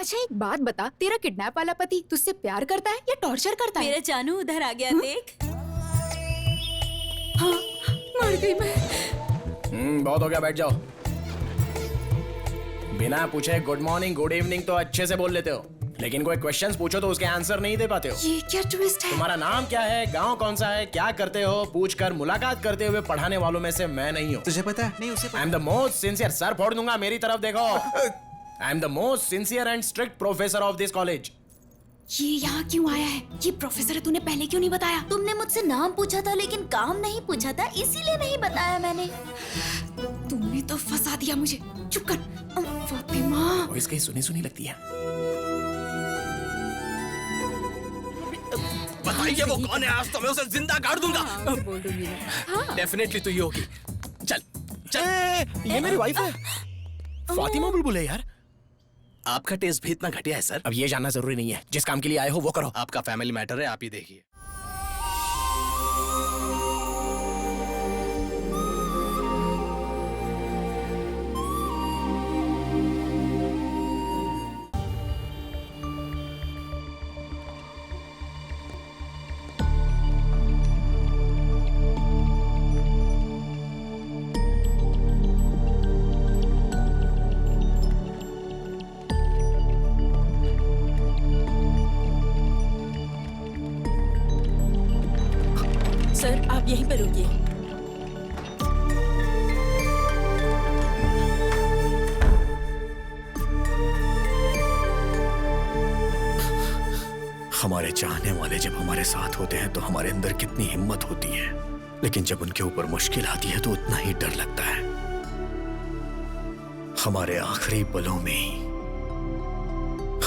अच्छा एक बात बता, तेरा किडनैप वाला पति तुझसे प्यार करता है या टॉर्चर करता है? मेरा जानू उधर आ गया, देख। हाँ, मर गई मैं। बहुत हो गया, बैठ जाओ। बिना पूछे गुड मॉर्निंग गुड इवनिंग तो अच्छे से बोल लेते हो, लेकिन कोई क्वेश्चंस पूछो तो उसके आंसर नहीं दे पाते हो। ये क्या ट्विस्ट है? तुम्हारा नाम क्या है, गांव कौन सा है, क्या करते हो, पूछकर मुलाकात करते हुए पढ़ाने वालों में से मैं नहीं हूँ। तुझे पता है? नहीं, उसे पता। आई am the most sincere, sir फोड़ दूंगा, मेरी तरफ देखो। आई am the most sincere and strict professor of this college. ये यहाँ क्यों आया है? ये प्रोफेसर है, तूने पहले क्यों नहीं बताया? तुमने मुझसे नाम पूछा था लेकिन काम नहीं पूछा था, इसीलिए नहीं बताया मैंने। तुमने तो फंसा दिया मुझे। चुप कर फातिमा। वॉइस कहीं सुनी सुनी लगती है। बताइए वो कौन है, आज तो मैं उसे जिंदा काट दूंगा। बोल दूंगी मैं। डेफिनेटली तू ही होगी। चल चल। ये मेरी वाइफ है, फातिमा बुलबुल है यार। आपका टेस्ट भी इतना घटिया है सर? अब ये जानना जरूरी नहीं है, जिस काम के लिए आए हो वो करो। आपका फैमिली मैटर है, आप ही देखिए। सर आप यहीं पर रुकिए। हमारे चाहने वाले जब हमारे साथ होते हैं तो हमारे अंदर कितनी हिम्मत होती है, लेकिन जब उनके ऊपर मुश्किल आती है तो उतना ही डर लगता है। हमारे आखिरी पलों में ही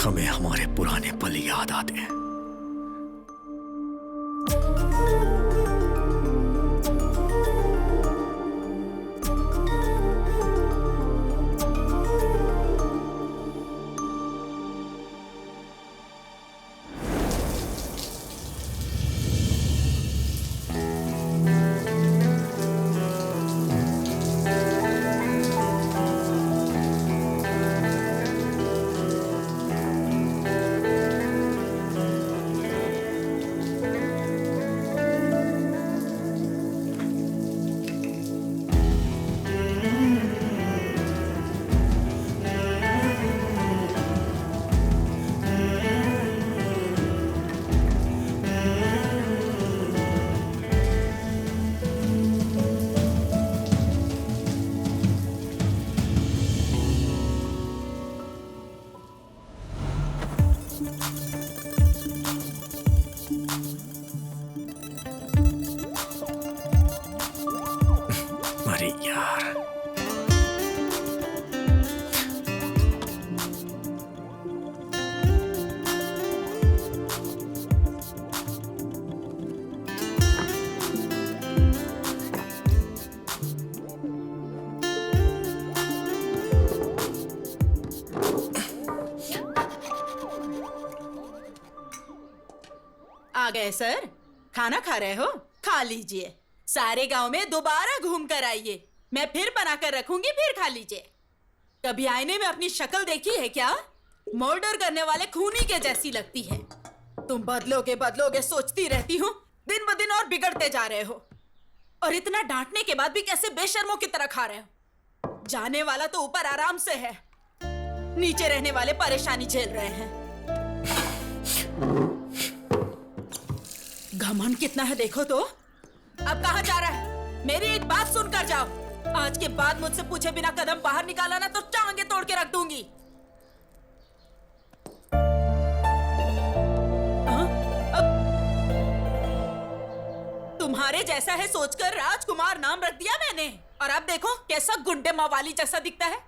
हमें हमारे पुराने पल याद आते हैं। अरे यार, आ गए सर, खाना खा रहे हो? खा लीजिए। सारे गांव में दोबारा घूम कर आइए, मैं फिर बना कर रखूंगी, फिर खा लीजिए। कभी आईने में अपनी शक्ल देखी है क्या? मर्डर करने वाले खूनी के जैसी लगती है। तुम बदलोगे सोचती रहती हूँ, दिन ब दिन और बिगड़ते जा रहे हो। और इतना डांटने के बाद भी कैसे बेशर्मों की तरह खा रहे हो? जाने वाला तो ऊपर आराम से है, नीचे रहने वाले परेशानी झेल रहे हैं। घमंड कितना है देखो तो। अब कहाँ जा रहा है? मेरी एक बात सुनकर जाओ। आज के बाद मुझसे पूछे बिना कदम बाहर निकाला ना तो टांगे तोड़ के रख दूंगी। तुम्हारे जैसा है सोचकर राजकुमार नाम रख दिया मैंने, और अब देखो कैसा गुंडे मवाली जैसा दिखता है।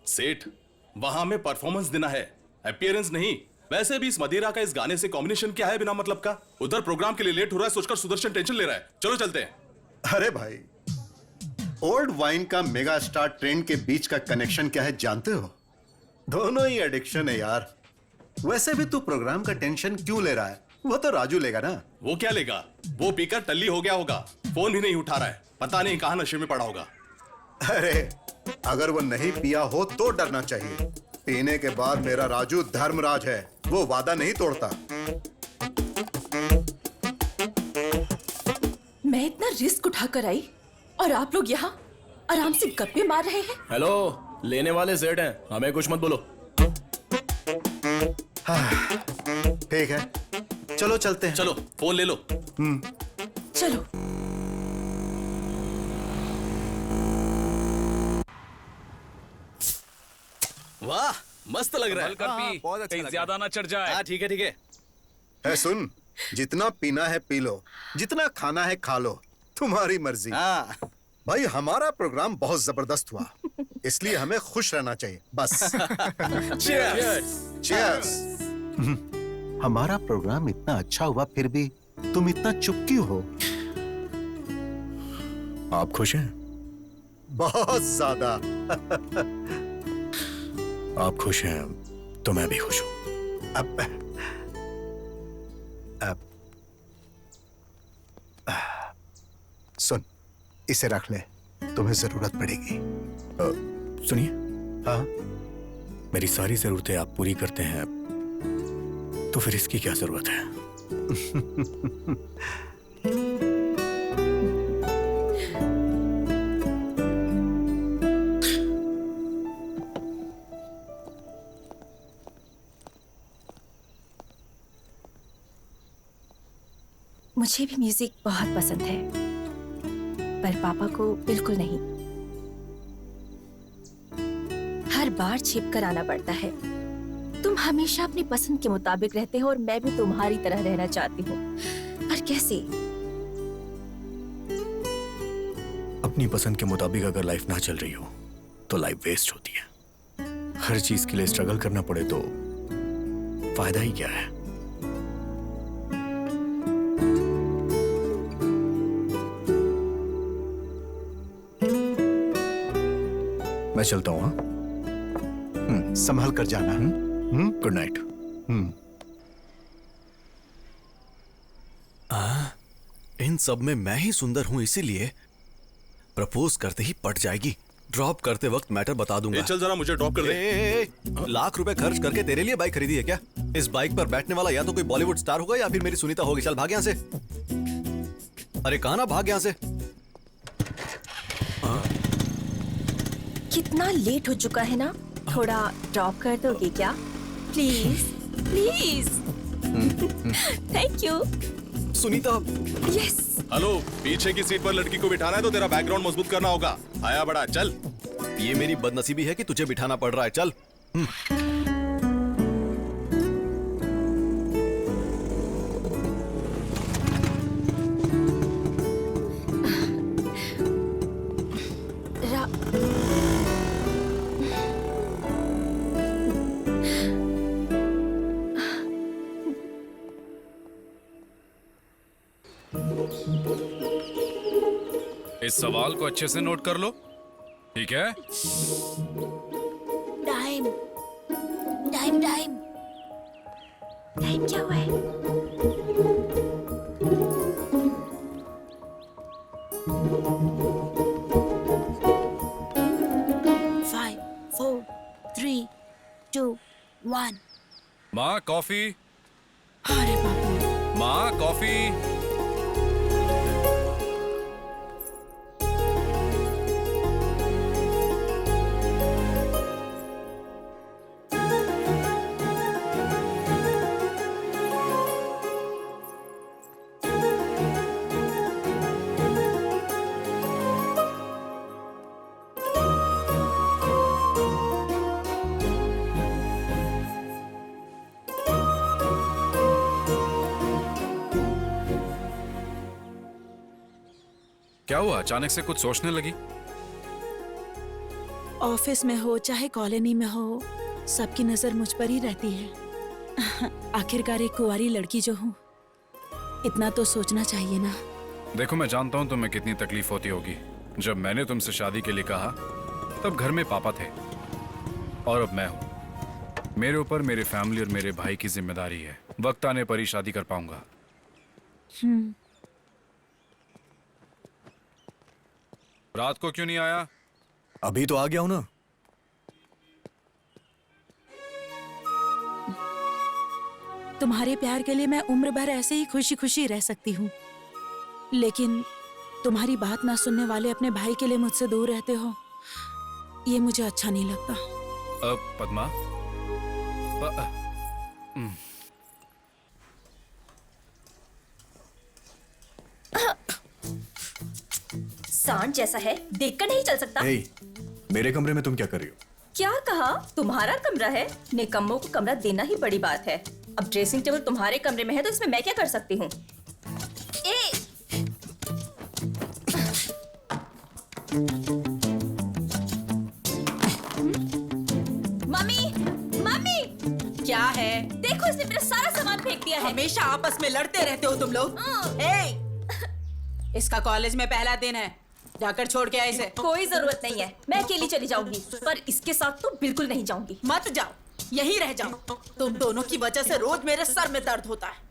सेठ, वहां में परफॉर्मेंस देना है, अपीयरेंस नहीं। वैसे भी इस मदिरा का इस गाने से कॉम्बिनेशन क्या है बिना मतलब का? उधर प्रोग्राम के लिए लेट हो रहा है सोचकर सुदर्शन टेंशन ले रहा है। चलो चलते हैं। अरे भाई, ओल्ड वाइन का मेगा स्टार ट्रेंड के बीच का कनेक्शन क्या है जानते हो? दोनों ही एडिक्शन है यार। वैसे भी तू प्रोग्राम का टेंशन क्यों ले रहा है? वो तो राजू लेगा ना। वो क्या लेगा? वो पीकर टल्ली हो गया होगा, फोन भी नहीं उठा रहा है, पता नहीं कहां नशे में पड़ा होगा। अरे अगर वो नहीं पिया हो तो डरना चाहिए। पीने के बाद मेरा राजू धर्मराज है, वो वादा नहीं तोड़ता। मैं इतना रिस्क उठाकर आई और आप लोग यहाँ आराम से गप्पे मार रहे हैं। हेलो, लेने वाले सेठ हैं, हमें कुछ मत बोलो। ठीक है, चलो चलते हैं। चलो फोन ले लो। चलो। वाह, मस्त लग रहा है। बहुत अच्छा ज्यादा ना चढ़ जाए। हाँ ठीक है ठीक है। है सुन, जितना पीना है पी लो, जितना खाना है खा लो, तुम्हारी मर्जी। हाँ भाई हमारा प्रोग्राम बहुत जबरदस्त हुआ, इसलिए हमें खुश रहना चाहिए बस। Cheers! हमारा प्रोग्राम इतना अच्छा हुआ फिर भी तुम इतना चुप क्यों हो? आप खुश हैं? बहुत ज्यादा। आप खुश हैं तो मैं भी खुश हूं। अब सुन, इसे रख ले, तुम्हें जरूरत पड़ेगी। सुनिए, हाँ? मेरी सारी जरूरतें आप पूरी करते हैं तो फिर इसकी क्या जरूरत है? मुझे भी म्यूजिक बहुत पसंद है, पर पापा को बिल्कुल नहीं। हर बार छिप कर आना पड़ता है। तुम हमेशा अपनी पसंद के मुताबिक रहते हो और मैं भी तुम्हारी तरह रहना चाहती हूँ, पर कैसे? अपनी पसंद के मुताबिक अगर लाइफ ना चल रही हो तो लाइफ वेस्ट होती है। हर चीज के लिए स्ट्रगल करना पड़े तो फायदा ही क्या है? मैं चलता हूँ। हाँ, संभल कर जाना। Good night. इन सब में मैं ही सुंदर हूं, इसीलिए प्रपोज करते ही पट जाएगी। ड्रॉप करते वक्त मैटर बता दूंगा। चल जरा मुझे ड्रॉप कर दे। लाख रुपए खर्च करके तेरे लिए बाइक खरीदी है क्या? इस बाइक पर बैठने वाला या तो कोई बॉलीवुड स्टार होगा या फिर मेरी सुनीता होगी। चल भाग यहाँ से। अरे कहाँ ना, भाग यहाँ से। कितना लेट हो चुका है ना, थोड़ा ड्रॉप कर दोगे क्या? Please please. Thank you. Sunita. Yes. Hello, पीछे की सीट पर लड़की को बिठाना है तो तेरा बैकग्राउंड मजबूत करना होगा। आया बड़ा, चल। ये मेरी बदनसीबी है कि तुझे बिठाना पड़ रहा है। चल। इस सवाल को अच्छे से नोट कर लो, ठीक है? टाइम टाइम टाइम टाइम क्या हुआ है? Five four three two one. माँ कॉफी। अरे बाबू। माँ कॉफी। क्या हुआ? अचानक से कुछ सोचने लगी? ऑफिस में हो चाहे कॉलोनी में हो, सबकी नजर मुझ पर ही रहती है। आखिरकार एक कुंवारी लड़की जो हूँ, इतना तो सोचना चाहिए ना। देखो, मैं जानता हूँ तुम्हें कितनी तकलीफ होती होगी। जब मैंने तुमसे शादी के लिए कहा तब घर में पापा थे और अब मैं हूँ। मेरे ऊपर मेरे फैमिली और मेरे भाई की जिम्मेदारी है। वक्त आने पर ही शादी कर पाऊंगा। रात को क्यों नहीं आया? अभी तो आ गया हूं ना। तुम्हारे प्यार के लिए मैं उम्र भर ऐसे ही खुशी खुशी रह सकती हूँ, लेकिन तुम्हारी बात ना सुनने वाले अपने भाई के लिए मुझसे दूर रहते हो, ये मुझे अच्छा नहीं लगता। पद्मा, सांड जैसा है, देखकर नहीं चल सकता। हे, मेरे कमरे में तुम क्या कर रही हो? क्या कहा? तुम्हारा कमरा है? निकम्मों को कमरा देना ही बड़ी बात है। अब ड्रेसिंग टेबल तुम्हारे कमरे में है तो इसमें मैं क्या कर सकती हूँ? मम्मी, मम्मी, क्या है? देखो इसने मेरा सारा सामान फेंक दिया है। हमेशा आपस में लड़ते रहते हो तुम लोग। इसका कॉलेज में पहला दिन है, जाकर छोड़ के आए इसे। कोई जरूरत नहीं है, मैं अकेली चली जाऊंगी, पर इसके साथ तो बिल्कुल नहीं जाऊंगी। मत जाओ, यहीं रह जाओ। तुम दोनों की वजह से रोज मेरे सर में दर्द होता है।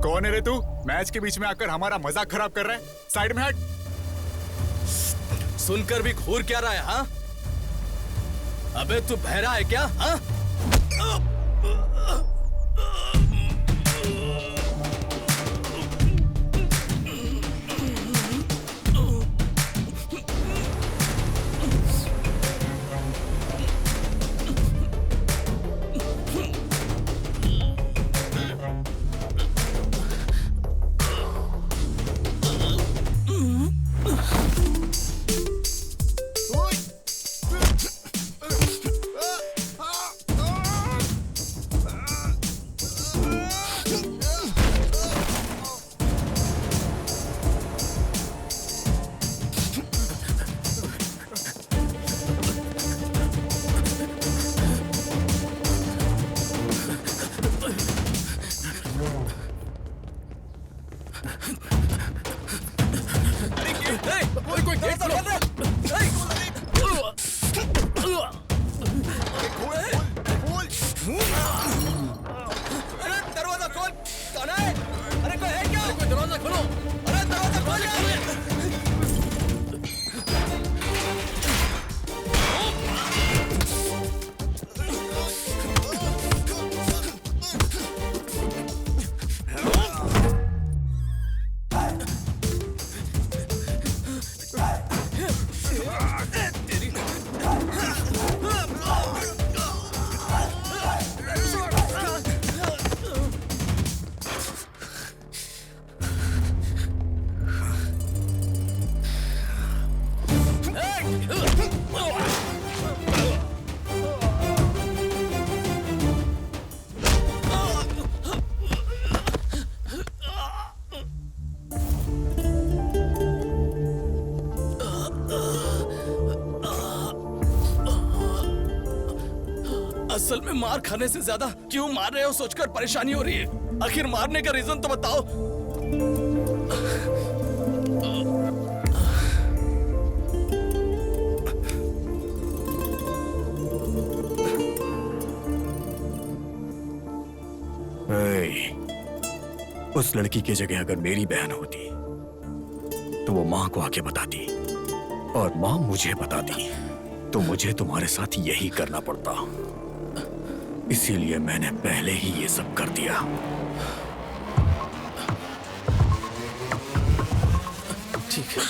कौन है रे तू? मैच के बीच में आकर हमारा मजाक खराब कर रहा है। साइड में हट। सुनकर भी घूर क्या रहा है? हाँ, अबे तू बहरा है क्या? हाँ, कोई गेट खोल रहा है। अरे दरवाजा खोल, कौन है? अरे कोई है क्या? कोई दरवाजा खोलो। अरे दरवाजा खोल यार। असल में मार खाने से ज्यादा क्यों मार रहे हो सोचकर परेशानी हो रही है। आखिर मारने का रीजन तो बताओ। उस लड़की की जगह अगर मेरी बहन होती तो वो माँ को आके बताती, और माँ मुझे बताती तो मुझे तुम्हारे साथ यही करना पड़ता। इसीलिए मैंने पहले ही ये सब कर दिया। ठीक है।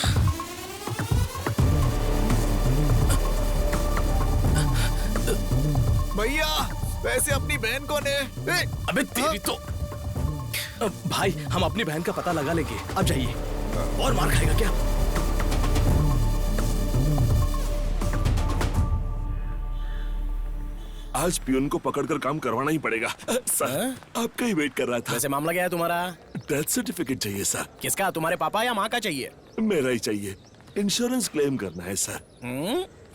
भैया वैसे अपनी बहन कौन है? अबे तेरी तो भाई, हम अपनी बहन का पता लगा लेंगे। अब जाइए। और मार खाएगा क्या? आज पियून को पकड़कर काम करवाना ही पड़ेगा। सर आपका ही वेट कर रहा था। वैसे मामला क्या है तुम्हारा? डेथ सर्टिफिकेट चाहिए सर। किसका, तुम्हारे पापा या माँ का चाहिए? मेरा ही चाहिए। इंश्योरेंस क्लेम करना है सर।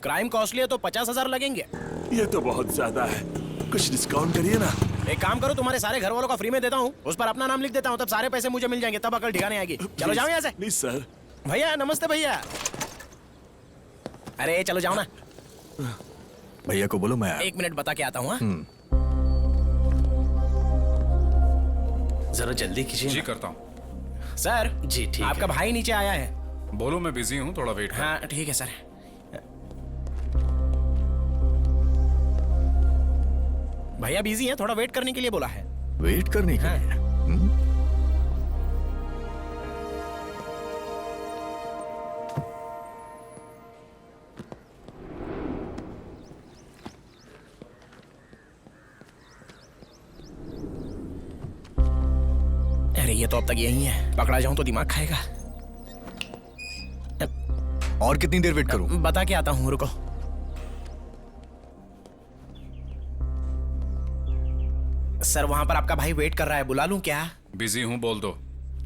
क्राइम कॉस्टली है तो 50,000 लगेंगे। ये तो बहुत ज्यादा है, कुछ डिस्काउंट करिए ना। एक काम करो, तुम्हारे सारे घर वालों का फ्री में देता हूँ, उस पर अपना नाम लिख देता हूँ, तब सारे पैसे मुझे मिल जाएंगे, तब अकल ठिकाने आएगी। चलो जाओ यहाँ से। नहीं सर। भैया नमस्ते भैया। अरे चलो जाओ ना। भैया को बोलो मैं 1 मिनट बता के आता हूँ। जरा जल्दी कीजिए। जी करता हूँ सर। जी ठीक। आपका भाई नीचे आया है। बोलो मैं बिजी हूँ, थोड़ा वेट। हाँ ठीक है सर। भैया बिजी है, थोड़ा वेट करने के लिए बोला है। वेट करने के लिए? अरे ये तो अब तक यही है, पकड़ा जाऊं तो दिमाग खाएगा। और कितनी देर वेट करूं? बता के आता हूँ, रुको। सर वहां पर आपका भाई वेट कर रहा है, बुला लूं क्या? बिजी हूँ, बोल दो।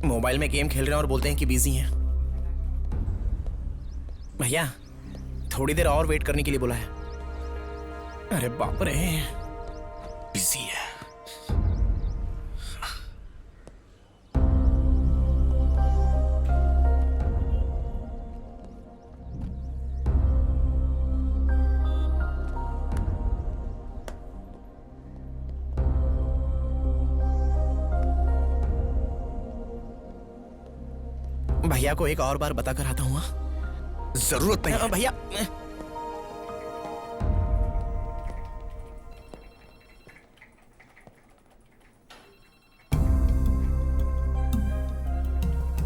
मोबाइल में गेम खेल रहे हैं और बोलते हैं कि बिजी हैं। भैया थोड़ी देर और वेट करने के लिए बोला है। अरे बाप रे, बिजी है। भैया को एक और बार बता कर आता हूँ। जरूरत नहीं है। भैया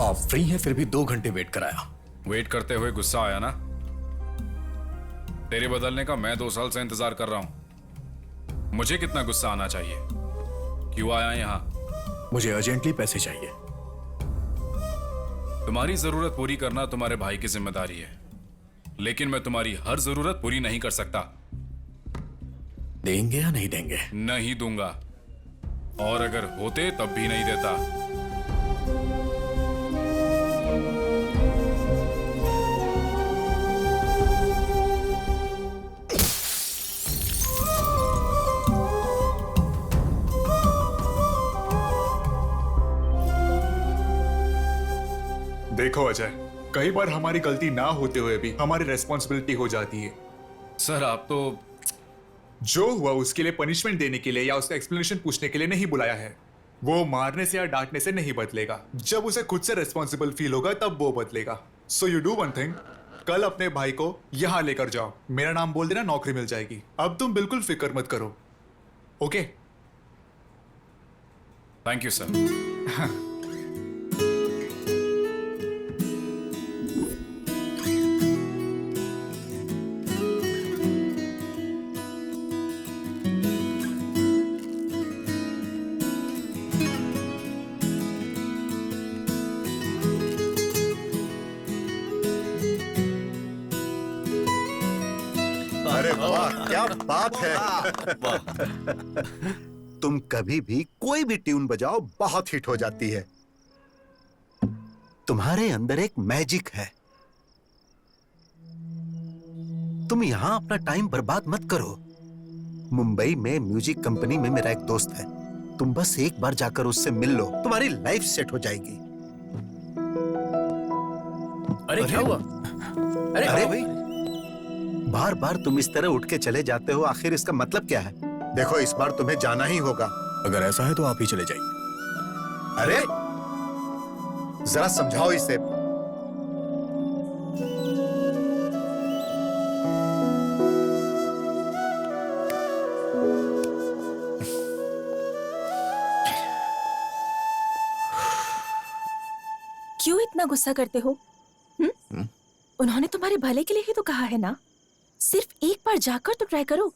आप फ्री हैं फिर भी 2 घंटे वेट कराया। वेट करते हुए गुस्सा आया ना? तेरे बदलने का मैं 2 साल से इंतजार कर रहा हूं। मुझे कितना गुस्सा आना चाहिए? क्यों आया यहाँ? मुझे अर्जेंटली पैसे चाहिए। तुम्हारी जरूरत पूरी करना तुम्हारे भाई की जिम्मेदारी है, लेकिन मैं तुम्हारी हर जरूरत पूरी नहीं कर सकता। देंगे या नहीं देंगे? नहीं दूंगा, और अगर होते तब भी नहीं देता। देखो अजय, कई बार हमारी गलती ना होते हुए भी हमारी रेस्पॉन्सिबिलिटी हो जाती है। सर आप तो जो हुआ उसके लिए पनिशमेंट देने के लिए या उसका एक्सप्लेनेशन पूछने के लिए नहीं बुलाया है। वो मारने से या डांटने से नहीं बदलेगा। जब उसे खुद से रेस्पॉन्सिबल फील होगा तब वो बदलेगा। So you do one thing, कल अपने भाई को यहां लेकर जाओ, मेरा नाम बोल देना, नौकरी मिल जाएगी। अब तुम बिल्कुल फिक्र मत करो, ओके? Thank you sir. अरे वाह, क्या बात है। तुम कभी भी कोई भी ट्यून बजाओ बहुत हिट हो जाती है। तुम्हारे अंदर एक मैजिक है। तुम यहां अपना टाइम बर्बाद मत करो। मुंबई में म्यूजिक कंपनी में मेरा एक दोस्त है, तुम बस एक बार जाकर उससे मिल लो, तुम्हारी लाइफ सेट हो जाएगी। अरे क्या हुआ? अरे भाई, बार बार तुम इस तरह उठ के चले जाते हो, आखिर इसका मतलब क्या है? देखो इस बार तुम्हें जाना ही होगा। अगर ऐसा है तो आप ही चले जाइए। अरे जरा समझाओ इसे। क्यों इतना गुस्सा करते हो? उन्होंने तुम्हारे भले के लिए ही तो कहा है ना। सिर्फ एक बार जाकर तो ट्राई करो।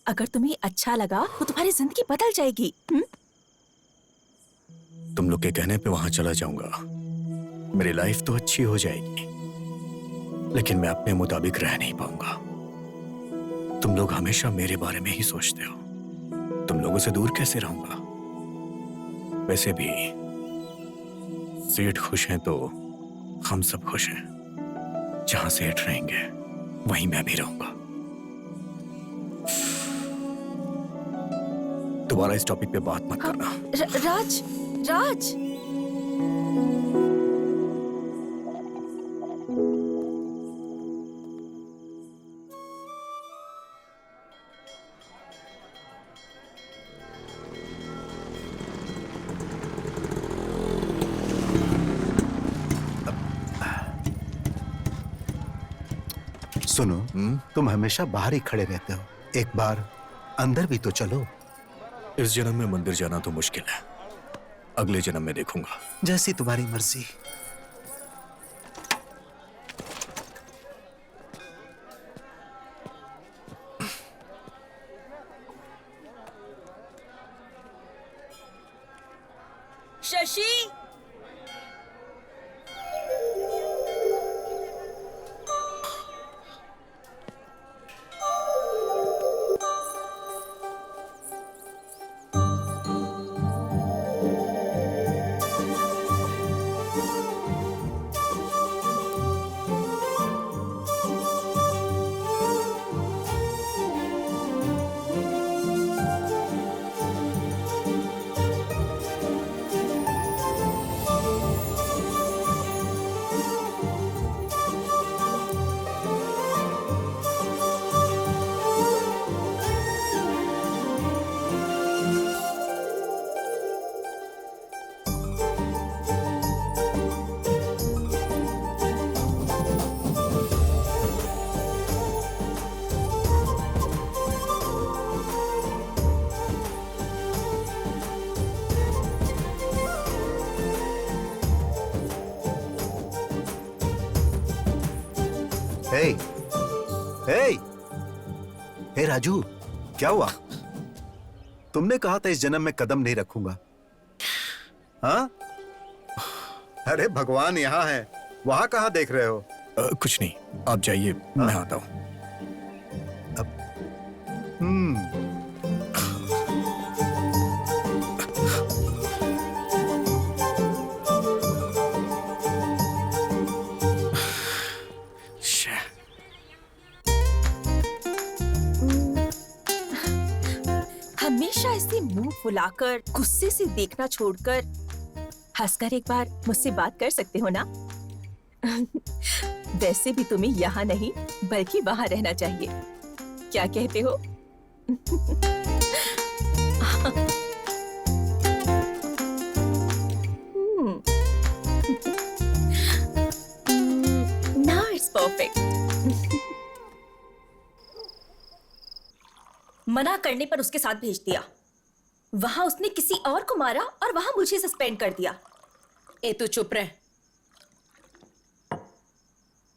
अगर तुम्हें अच्छा लगा तो तुम्हारी जिंदगी बदल जाएगी। तुम लोग के कहने पे वहां चला जाऊंगा, मेरी लाइफ तो अच्छी हो जाएगी, लेकिन मैं अपने मुताबिक रह नहीं पाऊंगा। तुम लोग हमेशा मेरे बारे में ही सोचते हो। तुम लोगों से दूर कैसे रहूंगा? वैसे भी सेठ खुश हैं तो हम सब खुश हैं। जहां सेठ रहेंगे वहीं मैं भी रहूंगा। दोबारा इस टॉपिक पे बात मत करना। राज, राज। सुनो, तुम हमेशा बाहर ही खड़े रहते हो। एक बार अंदर भी तो चलो। इस जन्म में मंदिर जाना तो मुश्किल है, अगले जन्म में देखूंगा। जैसी तुम्हारी मर्जी। शशि, हे राजू, क्या हुआ? तुमने कहा था इस जन्म में कदम नहीं रखूंगा। हाँ? अरे भगवान यहाँ है, वहां कहाँ देख रहे हो? कुछ नहीं, आप जाइए, मैं आता हूँ। हमेशा ऐसे मुंह फुलाकर गुस्से से देखना छोड़कर हंसकर एक बार मुझसे बात कर सकते हो ना? वैसे भी तुम्हें यहाँ नहीं बल्कि वहाँ रहना चाहिए। क्या कहते हो? Now it's perfect. मना करने पर उसके साथ भेज दिया। वहां उसने किसी और को मारा और वहां मुझे सस्पेंड कर दिया। ए तू चुप रह।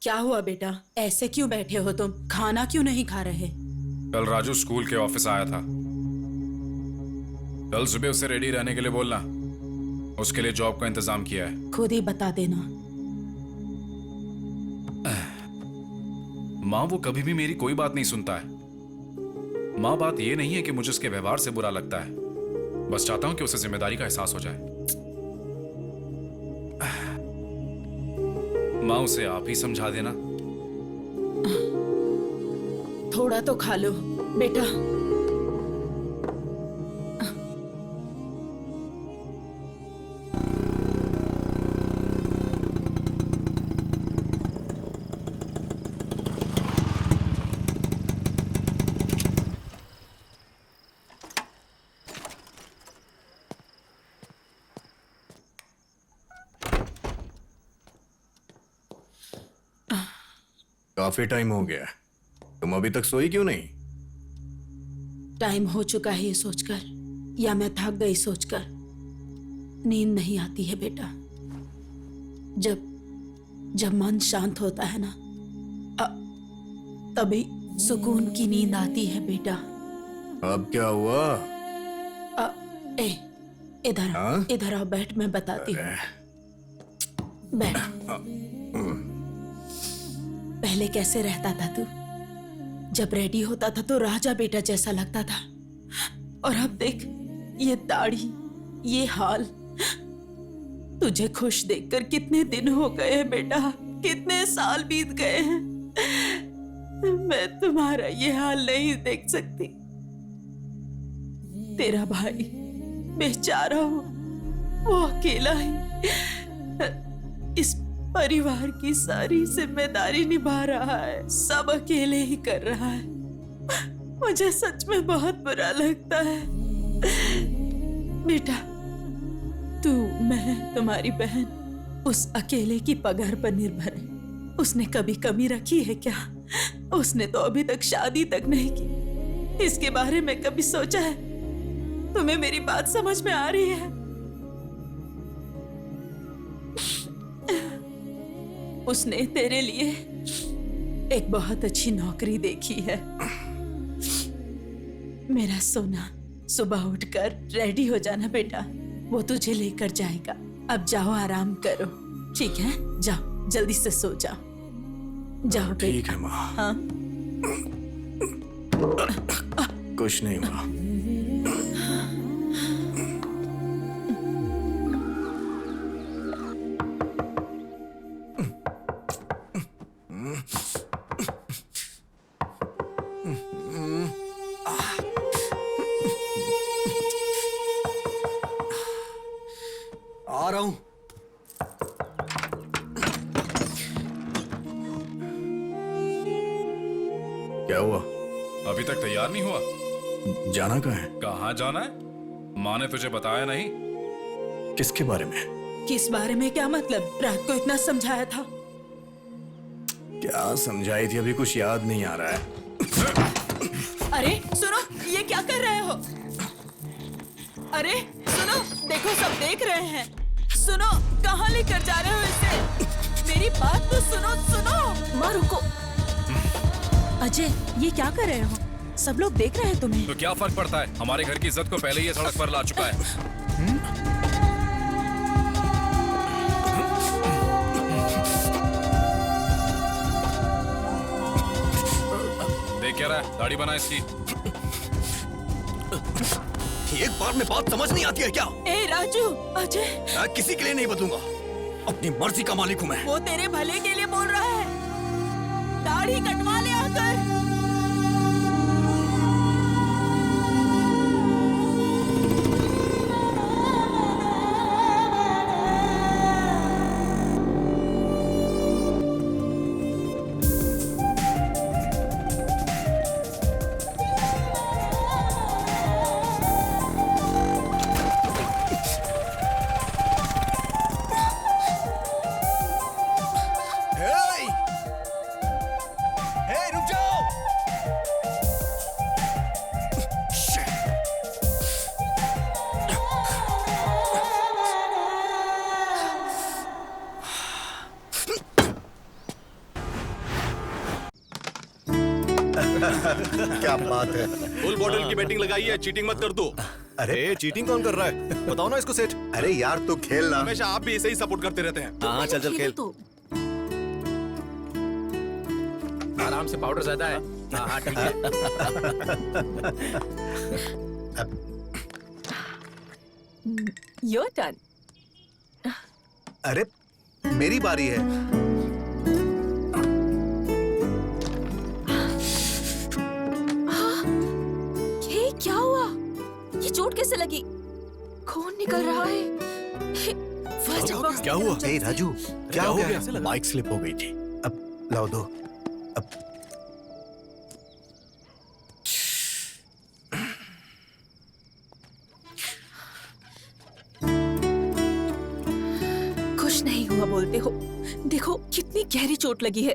क्या हुआ बेटा, ऐसे क्यों बैठे हो तुम? खाना क्यों नहीं खा रहे? कल राजू स्कूल के ऑफिस आया था। कल सुबह उसे रेडी रहने के लिए बोलना। उसके लिए जॉब का इंतजाम किया है। खुद ही बता देना। माँ वो कभी भी मेरी कोई बात नहीं सुनता है। माँ बात ये नहीं है कि मुझे उसके व्यवहार से बुरा लगता है, बस चाहता हूं कि उसे जिम्मेदारी का एहसास हो जाए। माँ उसे आप ही समझा देना। थोड़ा तो खा लो बेटा। काफी टाइम हो गया, तुम अभी तक सोई क्यों नहीं? टाइम हो चुका है ये सोचकर, या मैं थक गई सोचकर। नींद नहीं आती है बेटा। जब मन शांत होता है ना, तभी सुकून की नींद आती है बेटा। अब क्या हुआ? इधर आओ, बैठ, मैं बताती हूँ। बैठ। पहले कैसे रहता था तू? जब रेडी होता था तो राजा बेटा जैसा लगता था, और अब देख ये दाढ़ी, ये हाल। तुझे खुश देखकर कितने दिन हो गए हैं बेटा, कितने साल बीत गए हैं। मैं तुम्हारा ये हाल नहीं देख सकती। तेरा भाई बेचारा हो, वो अकेला ही इस परिवार की सारी जिम्मेदारी निभा रहा है, सब अकेले ही कर रहा है। मुझे सच में बहुत बुरा लगता है बेटा। तू, मैं, तुम्हारी बहन उस अकेले की पगार पर निर्भर है। उसने कभी कमी रखी है क्या? उसने तो अभी तक शादी तक नहीं की। इसके बारे में कभी सोचा है? तुम्हें मेरी बात समझ में आ रही है? उसने तेरे लिए एक बहुत अच्छी नौकरी देखी है। मेरा सोना, सुबह उठकर रेडी हो जाना बेटा, वो तुझे लेकर जाएगा। अब जाओ, आराम करो, ठीक है? जाओ, जल्दी से सो जाओ। जाओ ठीक है माँ। हाँ? कुछ नहीं हुआ। आ रहा हूं। क्या हुआ? अभी तक तैयार नहीं हुआ? जाना कहाँ है? कहाँ जाना है? माँ ने तुझे बताया नहीं? किसके बारे में? किस बारे में? क्या मतलब? रात को इतना समझाया था। क्या समझाई थी? अभी कुछ याद नहीं आ रहा है। अरे सुनो, ये क्या कर रहे हो? अरे सुनो, देखो सब देख रहे हैं। सुनो, कहाँ लेकर जा रहे हो इसे? मेरी बात तो सुनो। सुनो, माँ रुको। अजय, ये क्या कर रहे हो? सब लोग देख रहे हैं तुम्हें। तो क्या फर्क पड़ता है? हमारे घर की इज्जत को पहले ये सड़क पर ला चुका है। देख क्या रहा है? दाढ़ी बना इसकी। एक बार में बात समझ नहीं आती है क्या? ए राजू, अजय, मैं किसी के लिए नहीं बदलूंगा। अपनी मर्जी का मालिक हूं मैं। वो तेरे भले के लिए बोल रहा है। दाढ़ी कटवा ले आकर। क्या बात है? फुल बॉटल की बैटिंग लगाई है, चीटिंग मत कर दो। अरे चीटिंग कौन कर रहा है? बताओ ना इसको सेठ। अरे यार तू खेलना। हमेशा आप भी ऐसे ही सपोर्ट करते रहते हैं। हाँ चल चल खेल। आराम से, पाउडर ज्यादा है। हाँ ठीक है। Your turn. अरे मेरी बारी है। ये क्या हुआ? ये चोट कैसे लगी? खून निकल रहा है। First aid box. क्या हुआ? ए राजू, क्या हो गया? बाइक स्लिप हो गई थी। अब लाओ दो। अब कुछ नहीं हुआ बोलते हो। देखो कितनी गहरी चोट लगी है।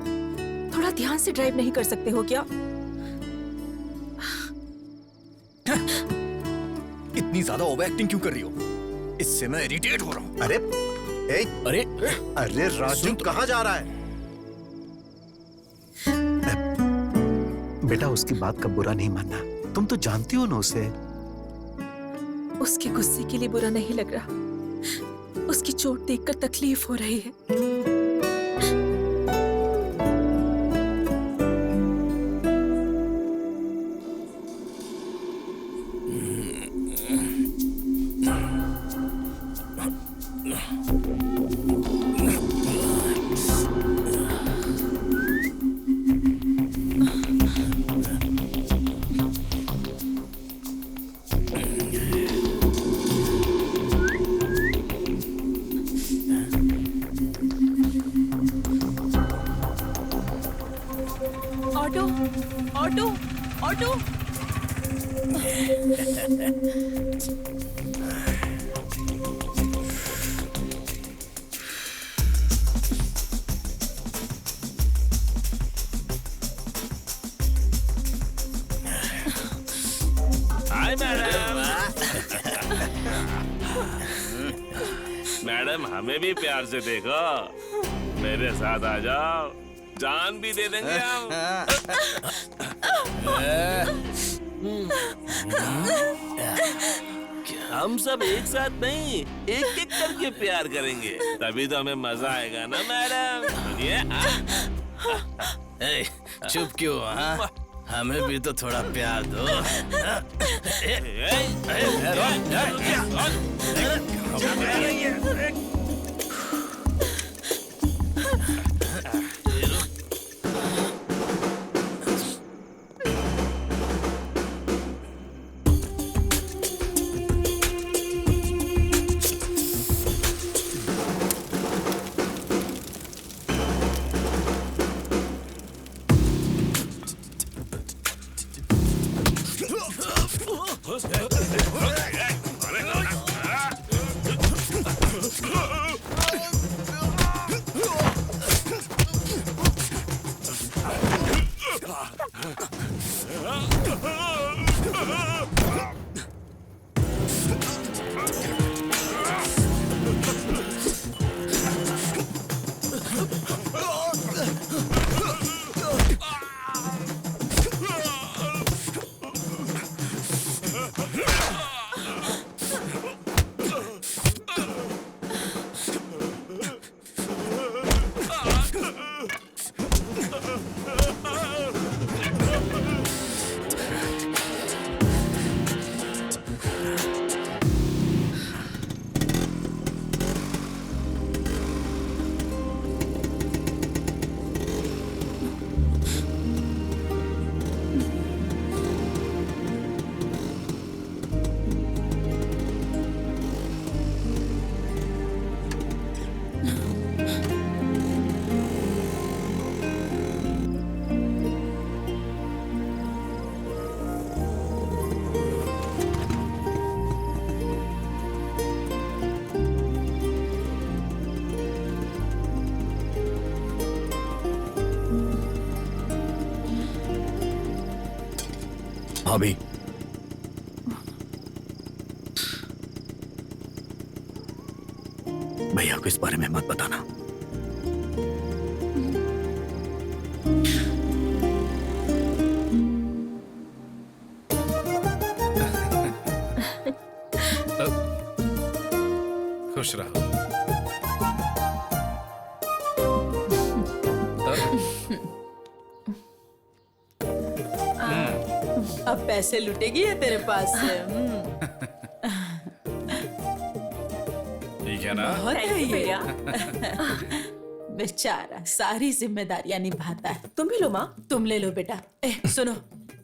थोड़ा ध्यान से ड्राइव नहीं कर सकते हो क्या? इतनी ज्यादा ओवर एक्टिंग क्यों कर रही हो? इससे मैं इरिटेट हो रहा हूँ। अरे अरे अरे राजू कहाँ जा रहा है? बेटा उसकी बात का बुरा नहीं मानना, तुम तो जानती हो ना उसे। उसके गुस्से के लिए बुरा नहीं लग रहा, उसकी चोट देखकर तकलीफ हो रही है। Auto auto auto. Hi madam. Madam हमें भी प्यार से देखो, मेरे साथ आ जाओ, जान भी दे देंगे हम। हम सब एक साथ नहीं, एक एक करके प्यार करेंगे, तभी तो हमें मजा आएगा ना मैडम। सुनिए। चुप क्यों? हाँ, हमें भी तो थोड़ा प्यार दो। भाभी, भैया को इस बारे में मत बताना। खुश रहो। अब पैसे लुटेगी है तेरे पास से। ठीक है ना? बहुत है ये। बेचारा सारी जिम्मेदारियां निभाता है। तुम भी लो माँ। तुम ले लो बेटा। सुनो,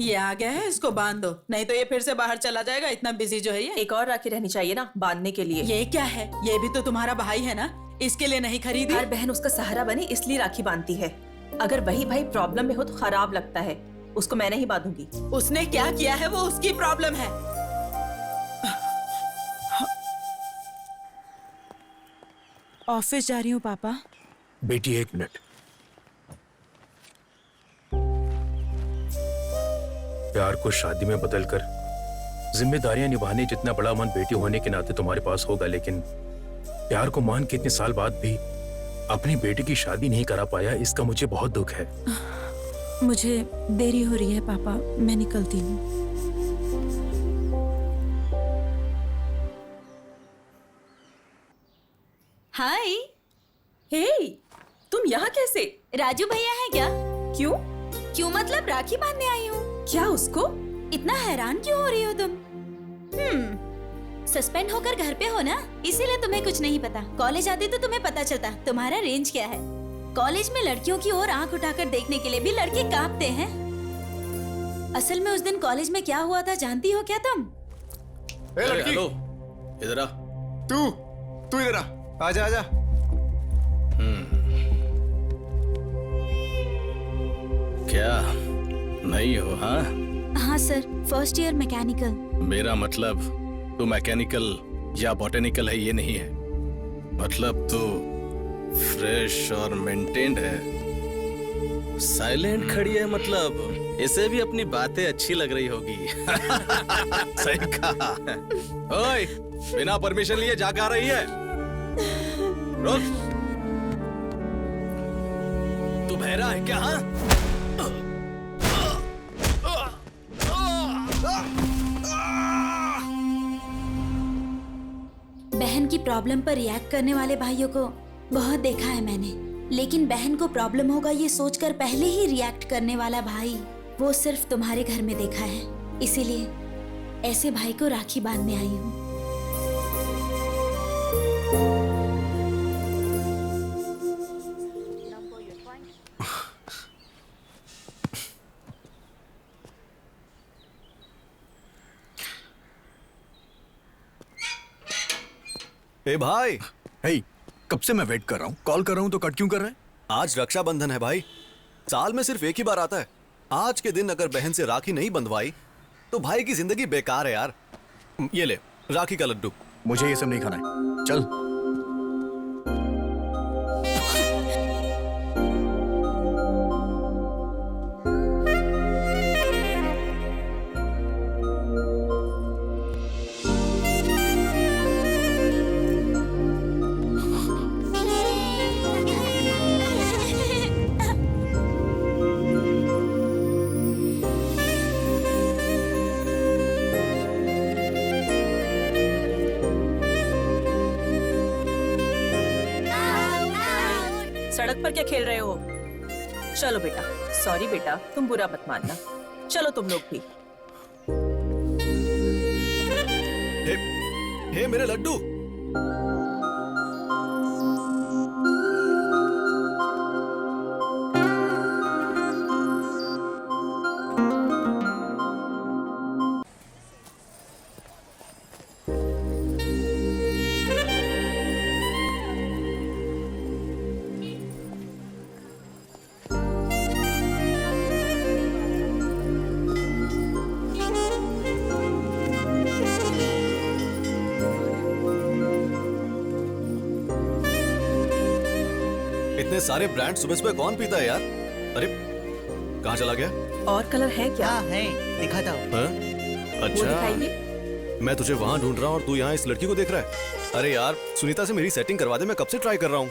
ये आ गया है, इसको बांध दो, नहीं तो ये फिर से बाहर चला जाएगा। इतना बिजी जो है ये। एक और राखी रहनी चाहिए ना बांधने के लिए। ये क्या है? ये भी तो तुम्हारा भाई है ना, इसके लिए नहीं खरीदी? हर बहन उसका सहारा बने इसलिए राखी बांधती है। अगर वही भाई प्रॉब्लम में हो तो खराब लगता है। उसको मैं नहीं बांधूंगी। उसने क्या किया है वो उसकी प्रॉब्लम है। ऑफिस जा रही हूँ पापा। बेटी एक मिनट। प्यार को शादी में बदलकर जिम्मेदारियां निभाने जितना बड़ा मन बेटी होने के नाते तुम्हारे पास होगा, लेकिन प्यार को मान के इतने साल बाद भी अपनी बेटी की शादी नहीं करा पाया, इसका मुझे बहुत दुख है। मुझे देरी हो रही है पापा, मैं निकलती हूँ। हाय। हे, तुम यहाँ कैसे? राजू भैया है क्या? क्यों? क्यों मतलब राखी बांधने आई हूँ। क्या उसको? इतना हैरान क्यों हो रही हो तुम? सस्पेंड होकर घर पे हो ना, इसीलिए तुम्हें कुछ नहीं पता। कॉलेज आती तो तुम्हें पता चलता तुम्हारा रेंज क्या है। कॉलेज में लड़कियों की ओर आंख उठाकर देखने के लिए भी लड़के कांपते हैं। असल में उस दिन कॉलेज में क्या हुआ था जानती हो क्या तुम? ए लड़की, हेलो, इधर आ। तू इधर आ। आजा आजा। क्या नहीं हो? हाँ हाँ सर, फर्स्ट ईयर मैकेनिकल। मेरा मतलब तो मैकेनिकल या बॉटेनिकल है ये नहीं है, मतलब तो फ्रेश और मेंटेन्ड है। साइलेंट खड़ी है, मतलब इसे भी अपनी बातें अच्छी लग रही होगी। सही कहा। ओए, बिना परमिशन लिए जाके आ रही है? रुक, तू बहरा है क्या? हाँ? बहन की प्रॉब्लम पर रिएक्ट करने वाले भाइयों को बहुत देखा है मैंने, लेकिन बहन को प्रॉब्लम होगा ये सोचकर पहले ही रिएक्ट करने वाला भाई वो सिर्फ तुम्हारे घर में देखा है। इसीलिए ऐसे भाई को राखी बांधने आई हूँ। ए भाई। हे, कब से मैं वेट कर रहा हूँ, कॉल कर रहा हूँ तो कट क्यों कर रहे हैं? आज रक्षाबंधन है भाई, साल में सिर्फ एक ही बार आता है। आज के दिन अगर बहन से राखी नहीं बंधवाई तो भाई की जिंदगी बेकार है यार। ये ले राखी का लड्डू। मुझे ये सब नहीं खाना है, चल। सड़क पर क्या खेल रहे हो? चलो बेटा, सॉरी बेटा, तुम बुरा मत मानना। चलो तुम लोग भी। हे मेरे लड्डू। इतने सारे ब्रांड सुबह सुबह कौन पीता है यार? अरे कहाँ चला गया? और कलर है क्या? है, दिखाता हूँ। हाँ? वो अच्छा, दिखाइए। मैं तुझे वहां ढूंढ रहा हूँ और तू यहाँ इस लड़की को देख रहा है। अरे यार सुनीता से मेरी सेटिंग करवा दे, मैं कब से ट्राई कर रहा हूँ।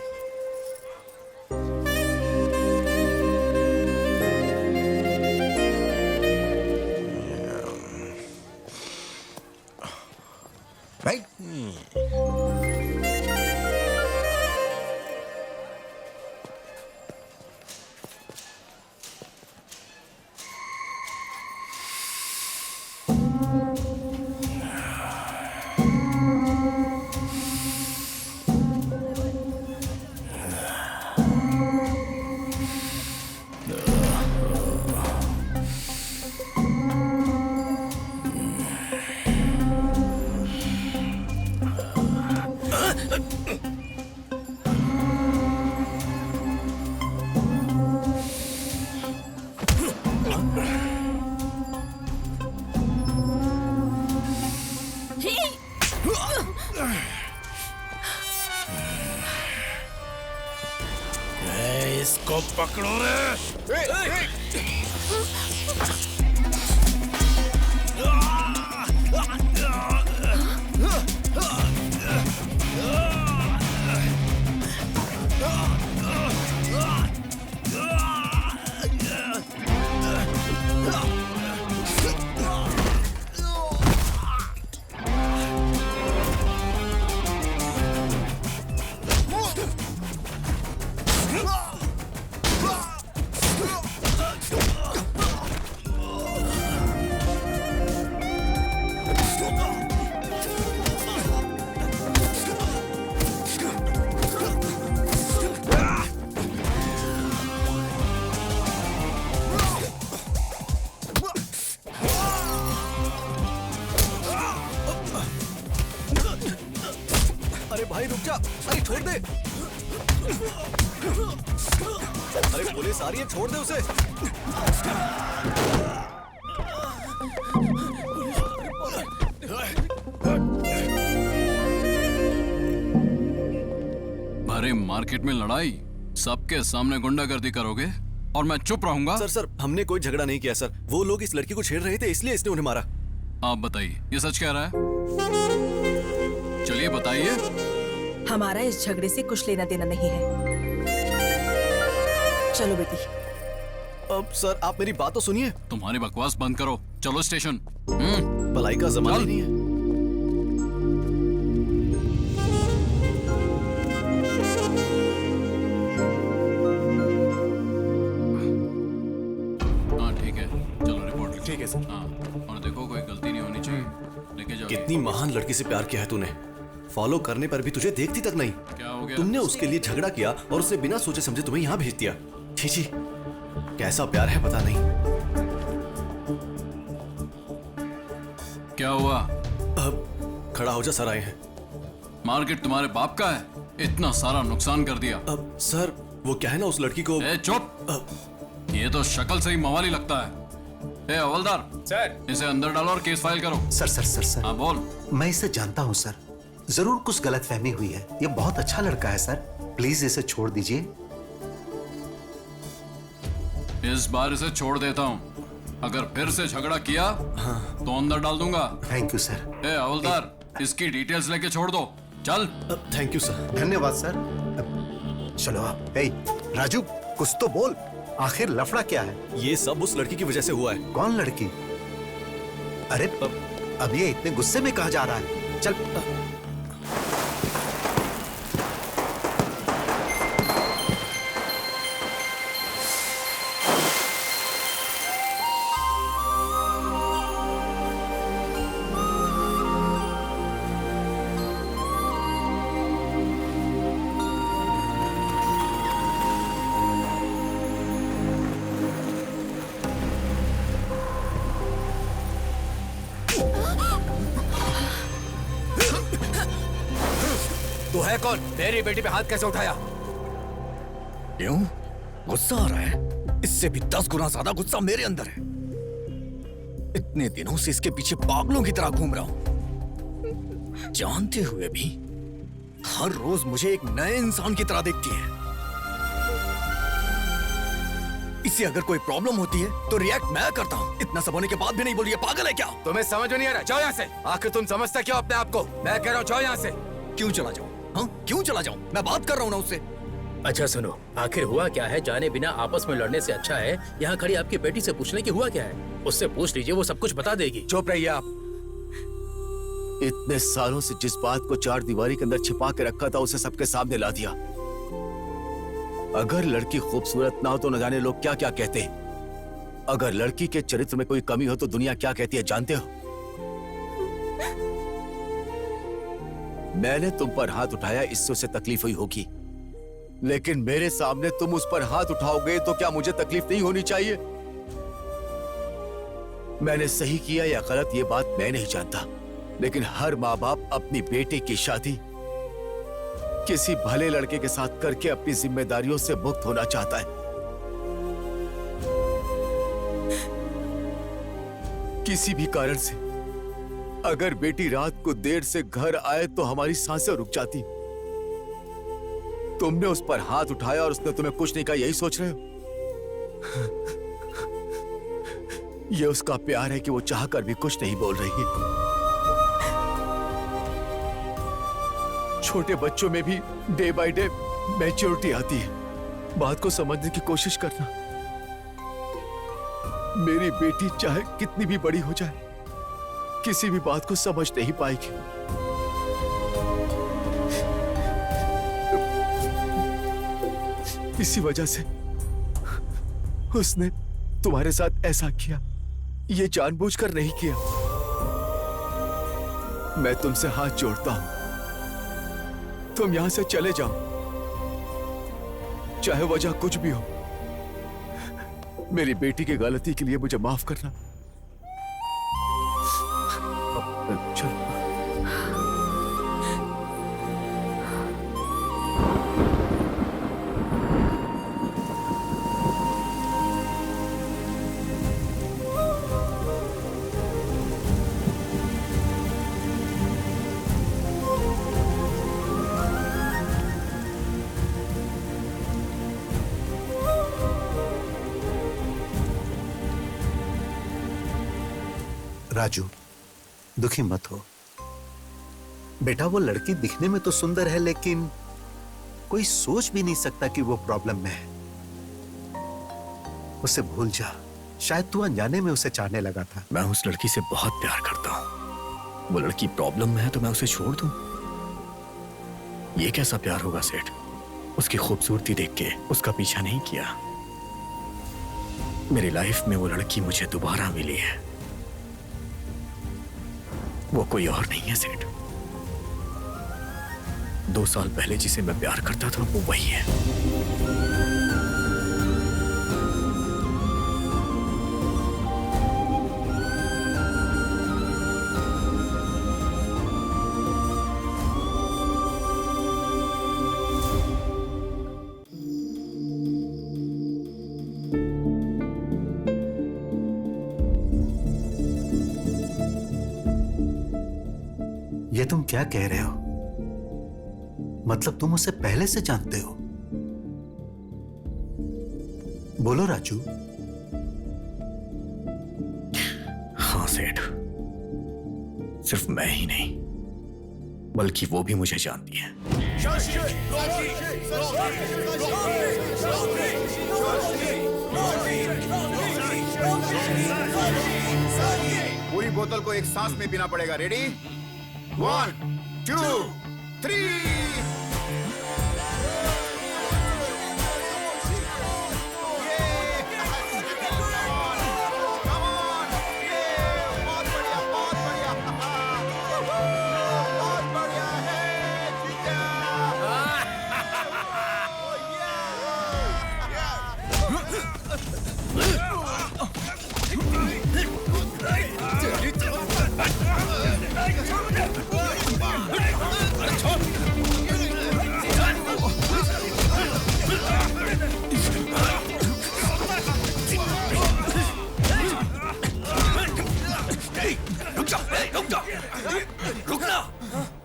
इसको पकड़ो रे। भाई रुक जा, अरे छोड़ दे। अरे पुलिस आ रही है, छोड़ दे उसे। अरे मार्केट में लड़ाई, सबके सामने गुंडागर्दी करोगे और मैं चुप रहूंगा? सर हमने कोई झगड़ा नहीं किया सर। वो लोग इस लड़की को छेड़ रहे थे इसलिए इसने उन्हें मारा। आप बताइए, ये सच कह रहा है? चलिए बताइए। हमारा इस झगड़े से कुछ लेना देना नहीं है। चलो बेटी। अब सर आप मेरी बात तो सुनिए। तुम्हारी बकवास बंद करो, चलो स्टेशन। भलाई का जमाना नहीं है। ठीक है, चलो रिपोर्ट। ठीक है सर। हाँ, और देखो कोई गलती नहीं होनी चाहिए। लेके जाओ। कितनी महान लड़की से प्यार किया है तूने, फॉलो करने पर भी तुझे देखती तक नहीं। क्या हो गया? तुमने उसके लिए झगड़ा किया और उसे बिना सोचे समझे तुम्हें यहाँ भेज दिया। छी छी, कैसा प्यार है पता नहीं। क्या हुआ? अब खड़ा हो जा, सर आए हैं। मार्केट तुम्हारे बाप का है, इतना सारा नुकसान कर दिया। अब सर वो क्या है ना, उस लड़की को। चुप, ये तो शक्ल से ही मवाली लगता है। ए हवलदार सर, इसे अंदर डालो और केस फाइल करो। सर हाँ बोल। मैं इसे जानता हूँ सर, जरूर कुछ गलतफहमी हुई है। ये बहुत अच्छा लड़का है सर, प्लीज इसे छोड़ दीजिए। इस बार इसे छोड़ देता हूँ, अगर फिर से झगड़ा किया तो अंदर डाल दूंगा। Thank you sir. ए हवलदार, इसकी डिटेल्स लेके छोड़ दो, चल। Thank you sir. धन्यवाद सर। चलो आप। ए राजू, कुछ तो बोल, आखिर लफड़ा क्या है? ये सब उस लड़की की वजह से हुआ है। कौन लड़की? अरे अब ये इतने गुस्से में कहाँ जा रहा है? चल। तू है कौन? मेरी बेटी पे हाथ कैसे उठाया? क्यों? गुस्सा आ रहा है? इससे भी 10 गुना ज्यादा गुस्सा मेरे अंदर है। इतने दिनों से इसके पीछे पागलों की तरह घूम रहा हूं, जानते हुए भी हर रोज मुझे एक नए इंसान की तरह देखती है। इसे अगर कोई प्रॉब्लम होती है तो रिएक्ट मैं करता हूँ, इतना सब होने के बाद भी नहीं बोली। पागल है क्या? तुम्हें समझ नहीं आ रहा? जाओ यहाँ से। आखिर तुम समझते क्यों अपने आप को? मैं कह रहा हूँ जाओ यहाँ से। क्यों चला जाऊं? हाँ, क्यों चला जाऊं? मैं बात कर रहा हूं ना उससे। अच्छा सुनो, आखिर हुआ क्या है? जाने बिना आपस में लड़ने से अच्छा है यहाँ खड़ी आपकी बेटी से पूछने की हुआ क्या है। उससे पूछ लीजिए, वो सब कुछ बता देगी। चुप रहिए आप। इतने सालों से जिस बात को 4 दीवारी के अंदर छिपा के रखा था, उसे सबके सामने ला दिया। अगर लड़की खूबसूरत ना हो तो न जाने लोग क्या क्या कहते हैं। अगर लड़की के चरित्र में कोई कमी हो तो दुनिया क्या कहती है जानते हो? मैंने तुम पर हाथ उठाया, इससे उसे तकलीफ हुई होगी, लेकिन मेरे सामने तुम उस पर हाथ उठाओगे तो क्या मुझे तकलीफ नहीं होनी चाहिए? मैंने सही किया या गलत ये बात मैं नहीं जानता, लेकिन हर माँ बाप अपनी बेटी की शादी किसी भले लड़के के साथ करके अपनी जिम्मेदारियों से मुक्त होना चाहता है। किसी भी कारण से अगर बेटी रात को देर से घर आए तो हमारी सांसें रुक जाती। तुमने उस पर हाथ उठाया और उसने तुम्हें कुछ नहीं कहा, यही सोच रहे हो? यह उसका प्यार है कि वो चाहकर भी कुछ नहीं बोल रही है। छोटे बच्चों में भी डे बाय डे मैच्योरिटी आती है। बात को समझने की कोशिश करना। मेरी बेटी चाहे कितनी भी बड़ी हो जाए, किसी भी बात को समझ नहीं पाएगी। इसी वजह से उसने तुम्हारे साथ ऐसा किया। ये जानबूझकर नहीं किया। मैं तुमसे हाथ जोड़ता हूं, तुम यहां से चले जाओ, चाहे वजह कुछ भी हो। मेरी बेटी की गलती के लिए मुझे माफ करना। चलो। राजू, दुखी मत हो बेटा। वो लड़की दिखने में तो सुंदर है, लेकिन कोई सोच भी नहीं सकता कि वो प्रॉब्लम में है। उसे भूल जा, शायद तू अनजाने में उसे चाहने लगा था। मैं उस लड़की से बहुत प्यार करता हूं। वो लड़की प्रॉब्लम में है तो मैं उसे छोड़ दूं? ये कैसा प्यार होगा सेठ? उसकी खूबसूरती देख के उसका पीछा नहीं किया। मेरी लाइफ में वो लड़की मुझे दोबारा मिली है। वो कोई और नहीं है सेठ। 2 साल पहले जिसे मैं प्यार करता था वो वही है। ये तुम क्या कह रहे हो? मतलब तुम उसे पहले से जानते हो? बोलो राजू। हाँ सेठ, सिर्फ मैं ही नहीं बल्कि वो भी मुझे जानती है। पूरी बोतल को एक सांस में पीना पड़ेगा। रेडी? 1, 2, 3।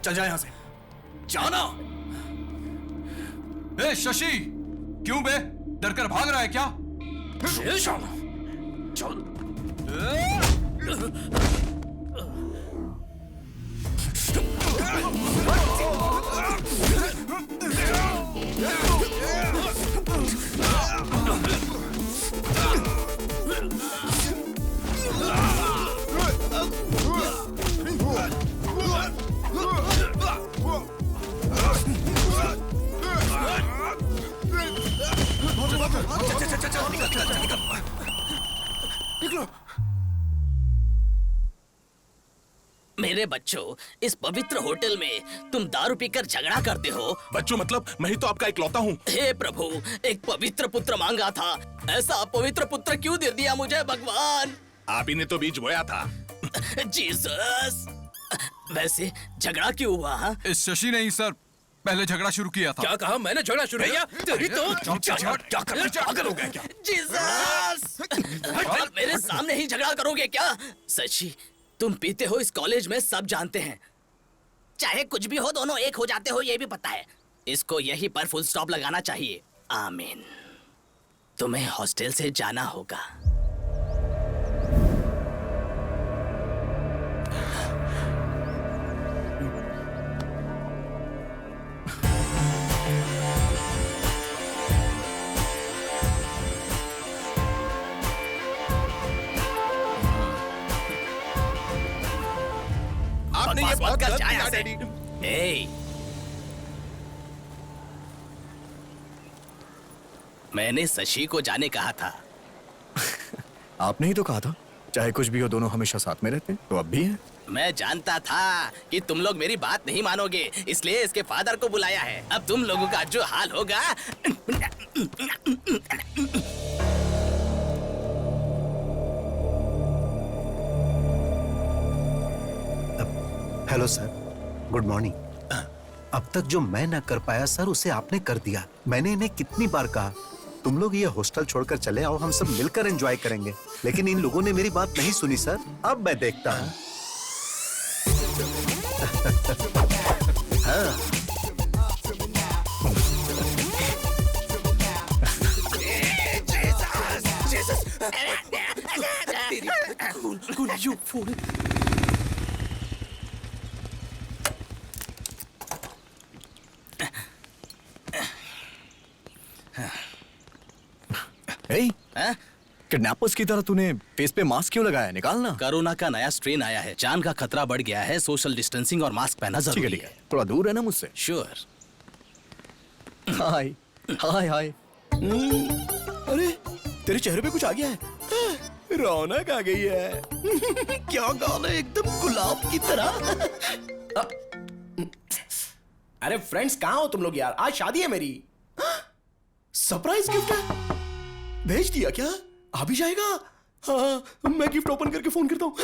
चल जा यहां से, जाना। ए शशि, क्यों बे? डर कर भाग रहा है क्या? चल। मेरे बच्चों, इस पवित्र होटल में तुम दारू पीकर झगड़ा करते हो। बच्चों मतलब मैं ही तो आपका इकलौता हूँ। हे प्रभु, एक पवित्र पुत्र मांगा था, ऐसा अपवित्र पुत्र क्यों दे दिया मुझे भगवान? आप ही ने तो बीज बोया था। जीसस। वैसे झगड़ा क्यों हुआ? इस शशि ने ही सर पहले झगड़ा शुरू किया था। क्या कहा? मैंने झगड़ा शुरू किया? तेरी तो क्या पागल हो गया क्या? जीसस! मेरे सामने ही झगड़ा करोगे क्या? सच्ची, तुम पीते हो इस कॉलेज में सब जानते हैं। चाहे कुछ भी हो, दोनों एक हो जाते हो, ये भी पता है। इसको यहीं पर फुल स्टॉप लगाना चाहिए। आमीन। तुम्हें हॉस्टल से जाना होगा। आपने ये बहुत गलत किया डैडी। मैंने शशि को जाने कहा था। आपने ही तो कहा था चाहे कुछ भी हो दोनों हमेशा साथ में रहते, तो अब भी है। मैं जानता था कि तुम लोग मेरी बात नहीं मानोगे, इसलिए इसके फादर को बुलाया है। अब तुम लोगों का जो हाल होगा। Hello sir, good morning. अब तक जो मैं ना कर पाया सर, उसे आपने कर दिया। मैंने इन्हें कितनी बार कहा तुम लोग ये हॉस्टल छोड़कर चले आओ, हम सब मिलकर एंजॉय करेंगे, लेकिन इन लोगों ने मेरी बात नहीं सुनी सर। अब मैं देखता हूँ। हाँ। Could you fool? किडनैपर्स की तरह तूने फेस पे मास्क क्यों लगाया? निकालना। कोरोना का नया स्ट्रेन आया है, जान का खतरा बढ़ गया है, सोशल डिस्टेंसिंग और मास्क पहनना जरूरी है। थोड़ा दूर है ना मुझसे। श्योर। हाय हाय हाय। अरे तेरे चेहरे पे कुछ आ गया है, रौनक आ गई है। क्या गाल है, एकदम गुलाब की तरह। अरे फ्रेंड्स कहाँ हो तुम लोग यार? आज शादी है मेरी। सरप्राइज गिफ्ट है, भेज दिया क्या? आ भी जाएगा? हाँ, मैं गिफ्ट ओपन करके फोन करता हूँ।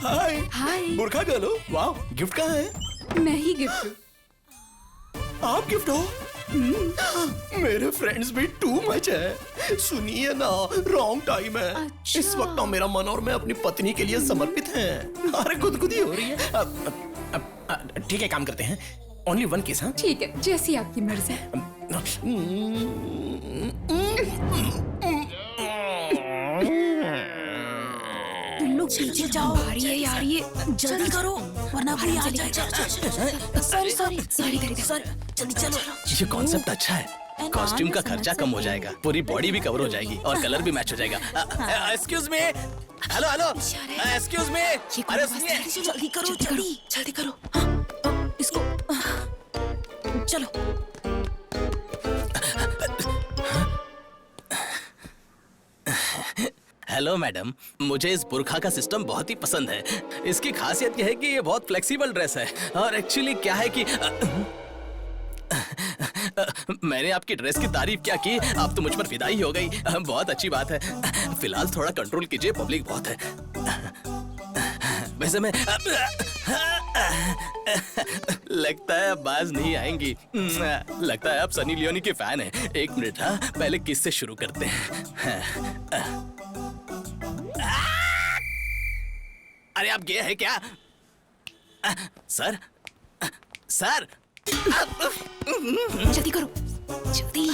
हाय हाय। बुरखा गर्ल हो? वाह, गिफ्ट कहाँ है? मैं ही गिफ्ट हूँ। आप गिफ्ट हो? मेरे फ्रेंड्स भी टू मच है। सुनिए ना, रॉन्ग टाइम है। अच्छा। इस वक्त ना मेरा मन और मैं अपनी पत्नी के लिए समर्पित हैं। अरे गुदगुदी हो रही है। ठीक है, काम करते हैं। Only one case. हाँ ठीक है, जैसी आपकी मर्जी। तुम लोग पीछे जाओ। बारी है यार, ये जल्दी करो वरना कोई आ जाए। सॉरी सॉरी सॉरी जल्दी चलो। ये कॉन्सेप्ट अच्छा है। कॉस्ट्यूम का खर्चा कम हो जाएगा, पूरी बॉडी भी कवर हो जाएगी और कलर भी मैच हो जाएगा। Excuse me, hello hello, excuse me. अरे सुनिए, जल्दी करो, जल्दी करो। हाँ, इसको चलो। हेलो मैडम, मुझे इस बुरखा का सिस्टम बहुत ही पसंद है। इसकी खासियत यह है कि ये बहुत फ्लेक्सिबल ड्रेस है और एक्चुअली क्या है कि मैंने आपकी ड्रेस की तारीफ क्या की, आप तो मुझ पर फिदा ही हो गई। बहुत अच्छी बात है। फिलहाल थोड़ा कंट्रोल कीजिए, पब्लिक बहुत है। वैसे मैं लगता है अब बाज नहीं आएंगी। लगता है आप सनी लियोनी के फैन हैं। एक मिनट, हाँ पहले किस से शुरू करते हैं। अरे आप गए हैं क्या? सर सर, जल्दी करो, जल्दी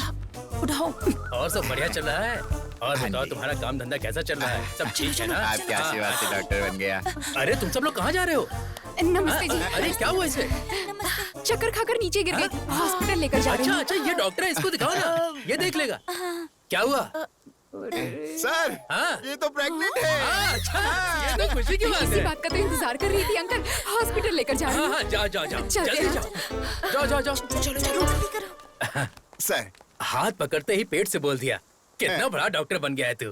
उठाओ। और सब बढ़िया चल रहा है? और बताओ तुम्हारा काम धंधा कैसा चल रहा है? सब ठीक है ना? आपकी आशीर्वाद से डॉक्टर बन गया। अरे तुम सब लोग कहाँ जा रहे हो? नमस्ते जी। अरे क्या हुआ इसे? चक्कर खाकर नीचे गिर गए, हॉस्पिटल लेकर जा रहे हैं। अच्छा, ये डॉक्टर है, इसको दिखाओ ना, ये देख लेगा। क्या हुआ? सर, हाँ? ये तो प्रेग्नेंट है। अच्छा, ये तो खुशी की बात इसी है। बात का तो इंतजार कर रही थी अंकल। हॉस्पिटल लेकर जा रही हूँ। हाँ, जाओ चलते जल्दी हैं। जाओ। चलो जल्दी करो। सर, हाथ पकड़ते ही पेट से बोल दिया, कितना बड़ा डॉक्टर बन गया है तू।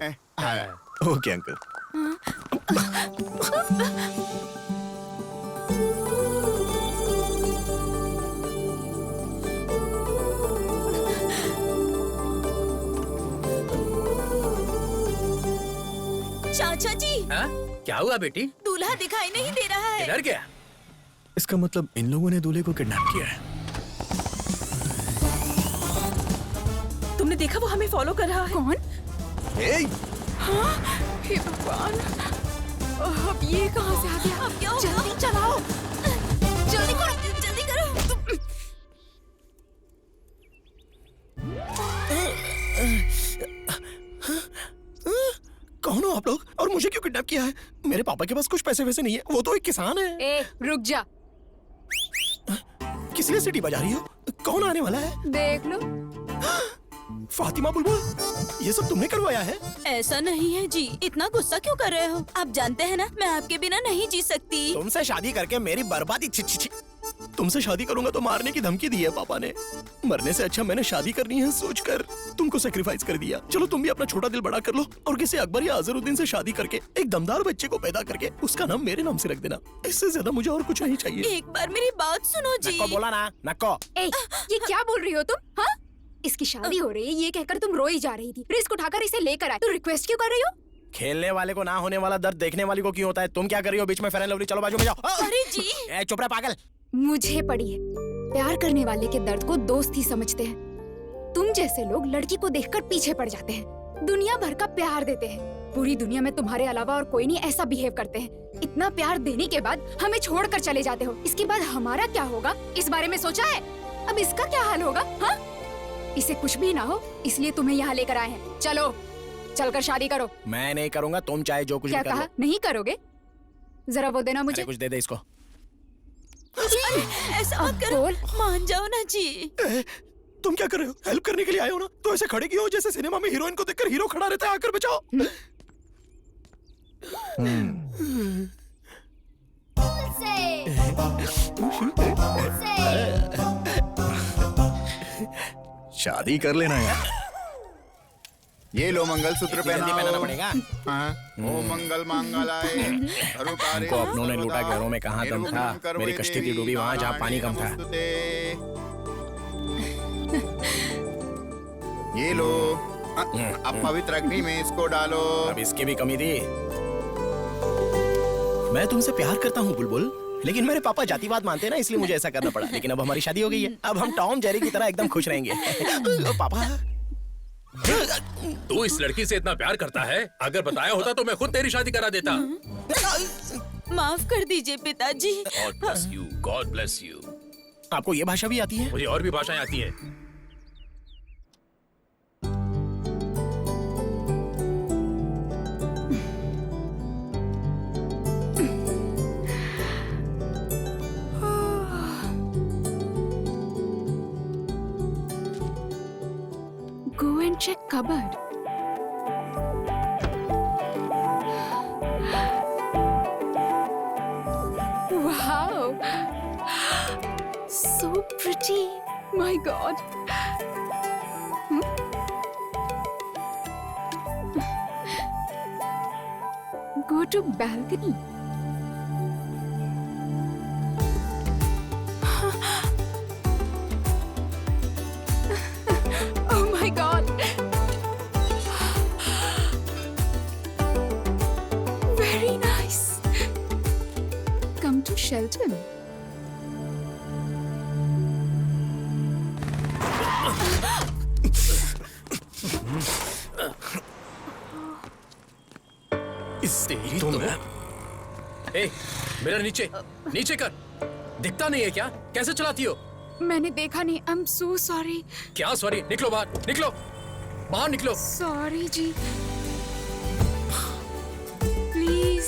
Okay uncle. चाचा जी, हाँ? क्या हुआ बेटी? दूल्हा दिखाई नहीं दे रहा है। किधर गया? इसका मतलब इन लोगों ने दूल्हे को किडनैप किया है। तुमने देखा वो हमें फॉलो कर रहा है? कौन? हाँ? हे भगवान, अब ये कहाँ से आ गया? अब क्या होगा? जल्दी चलाओ, जल्दी करो, जल्दी करो। कौन हो आप लोग और मुझे क्यों किडनैप किया है? मेरे पापा के पास कुछ पैसे वैसे नहीं है, वो तो एक किसान है। ए, रुक जा। किस लिए सीटी बजा रही हो? कौन आने वाला है? देख लो। फातिमा बुलबुल, ये सब तुमने करवाया है? ऐसा नहीं है जी, इतना गुस्सा क्यों कर रहे हो? आप जानते हैं ना, मैं आपके बिना नहीं जी सकती। तुमसे शादी करके मेरी बर्बादी। तुमसे शादी करूंगा तो मारने की धमकी दी है पापा ने। मरने से अच्छा मैंने शादी करनी है सोचकर तुमको सेक्रीफाइस कर दिया। चलो तुम भी अपना छोटा दिल बड़ा कर लो और किसी अकबर या अजहरुद्दीन से शादी करके एक दमदार बच्चे को पैदा करके उसका नाम मेरे नाम से रख देना। इससे ज्यादा मुझे और कुछ नहीं चाहिए। एक बार मेरी बात सुनो जी। नक्को बोला ना, नक्को। ए, ये क्या बोल रही हो तुम? हाँ? इसकी शादी हो रही है ये कहकर तुम रोई जा रही थी। रिस्क उठाकर इसे लेकर आए, तो रिक्वेस्ट क्यों कर रही हो? खेलने वाले को ना होने वाला दर्द देखने वाली को क्यों होता है? तुम क्या कर रही हो बीच में? फेयर एंड लवली, चलो बाजू में जाओ। अरे जी, चुप रहे पागल। मुझे पड़ी है, प्यार करने वाले के दर्द को दोस्त ही समझते हैं। तुम जैसे लोग लड़की को देखकर पीछे पड़ जाते हैं, दुनिया भर का प्यार देते हैं। पूरी दुनिया में तुम्हारे अलावा और कोई नहीं ऐसा बिहेव करते हैं। इतना प्यार देने के बाद हमें छोड़कर चले जाते हो। इसके बाद हमारा क्या होगा, इस बारे में सोचा है? अब इसका क्या हाल होगा? हाँ? इसे कुछ भी ना हो इसलिए तुम्हें यहाँ लेकर आए हैं। चलो चलकर शादी करो। मैं नहीं करूंगा, तुम चाहे जो कुछ क्या भी कर कहा? नहीं करोगे? जरा वो देना मुझे। कुछ दे दे इसको। ऐसा मत करो, मान जाओ ना जी। तुम क्या कर रहे हो? हेल्प करने के लिए आए हो ना, तो ऐसे खड़े क्यों हो जैसे सिनेमा में हीरोइन को देखकर हीरो खड़ा रहता है आकर बचाओ। शादी कर लेना यार। ये लो मंगलसूत्र पहनाना पड़ेगा। ओ मंगल मांगलाय हमको अपनों ने लूटा, घरों में कहाँ दम था। मेरी कश्ती थी डूबी वहाँ जहाँ पानी कम था। ये लो, अब पवित्र अग्नि में इसको डालो। अब इसकी भी कमी थी। मैं तुमसे प्यार करता हूँ बुलबुल, लेकिन मेरे पापा जातिवाद मानते हैं ना, इसलिए मुझे ऐसा करना पड़ा। लेकिन अब हमारी शादी हो गई है, अब हम टॉम जेरी की तरह एकदम खुश रहेंगे। पापा, तू इस लड़की से इतना प्यार करता है, अगर बताया होता तो मैं खुद तेरी शादी करा देता। माफ कर दीजिए पिताजी। God bless you, God bless you। आपको ये भाषा भी आती है? मुझे और भी भाषाएं आती हैं। Go and check cupboard. Wow, so pretty. My God. Go to balcony. Oh my God. Very nice. Come to Shelton. तुम ए, मेरा नीचे नीचे कर। दिखता नहीं है क्या? कैसे चलाती हो? मैंने देखा नहीं। I'm so sorry. क्या सॉरी? निकलो बाहर, निकलो बाहर, निकलो। Sorry ji. प्लीज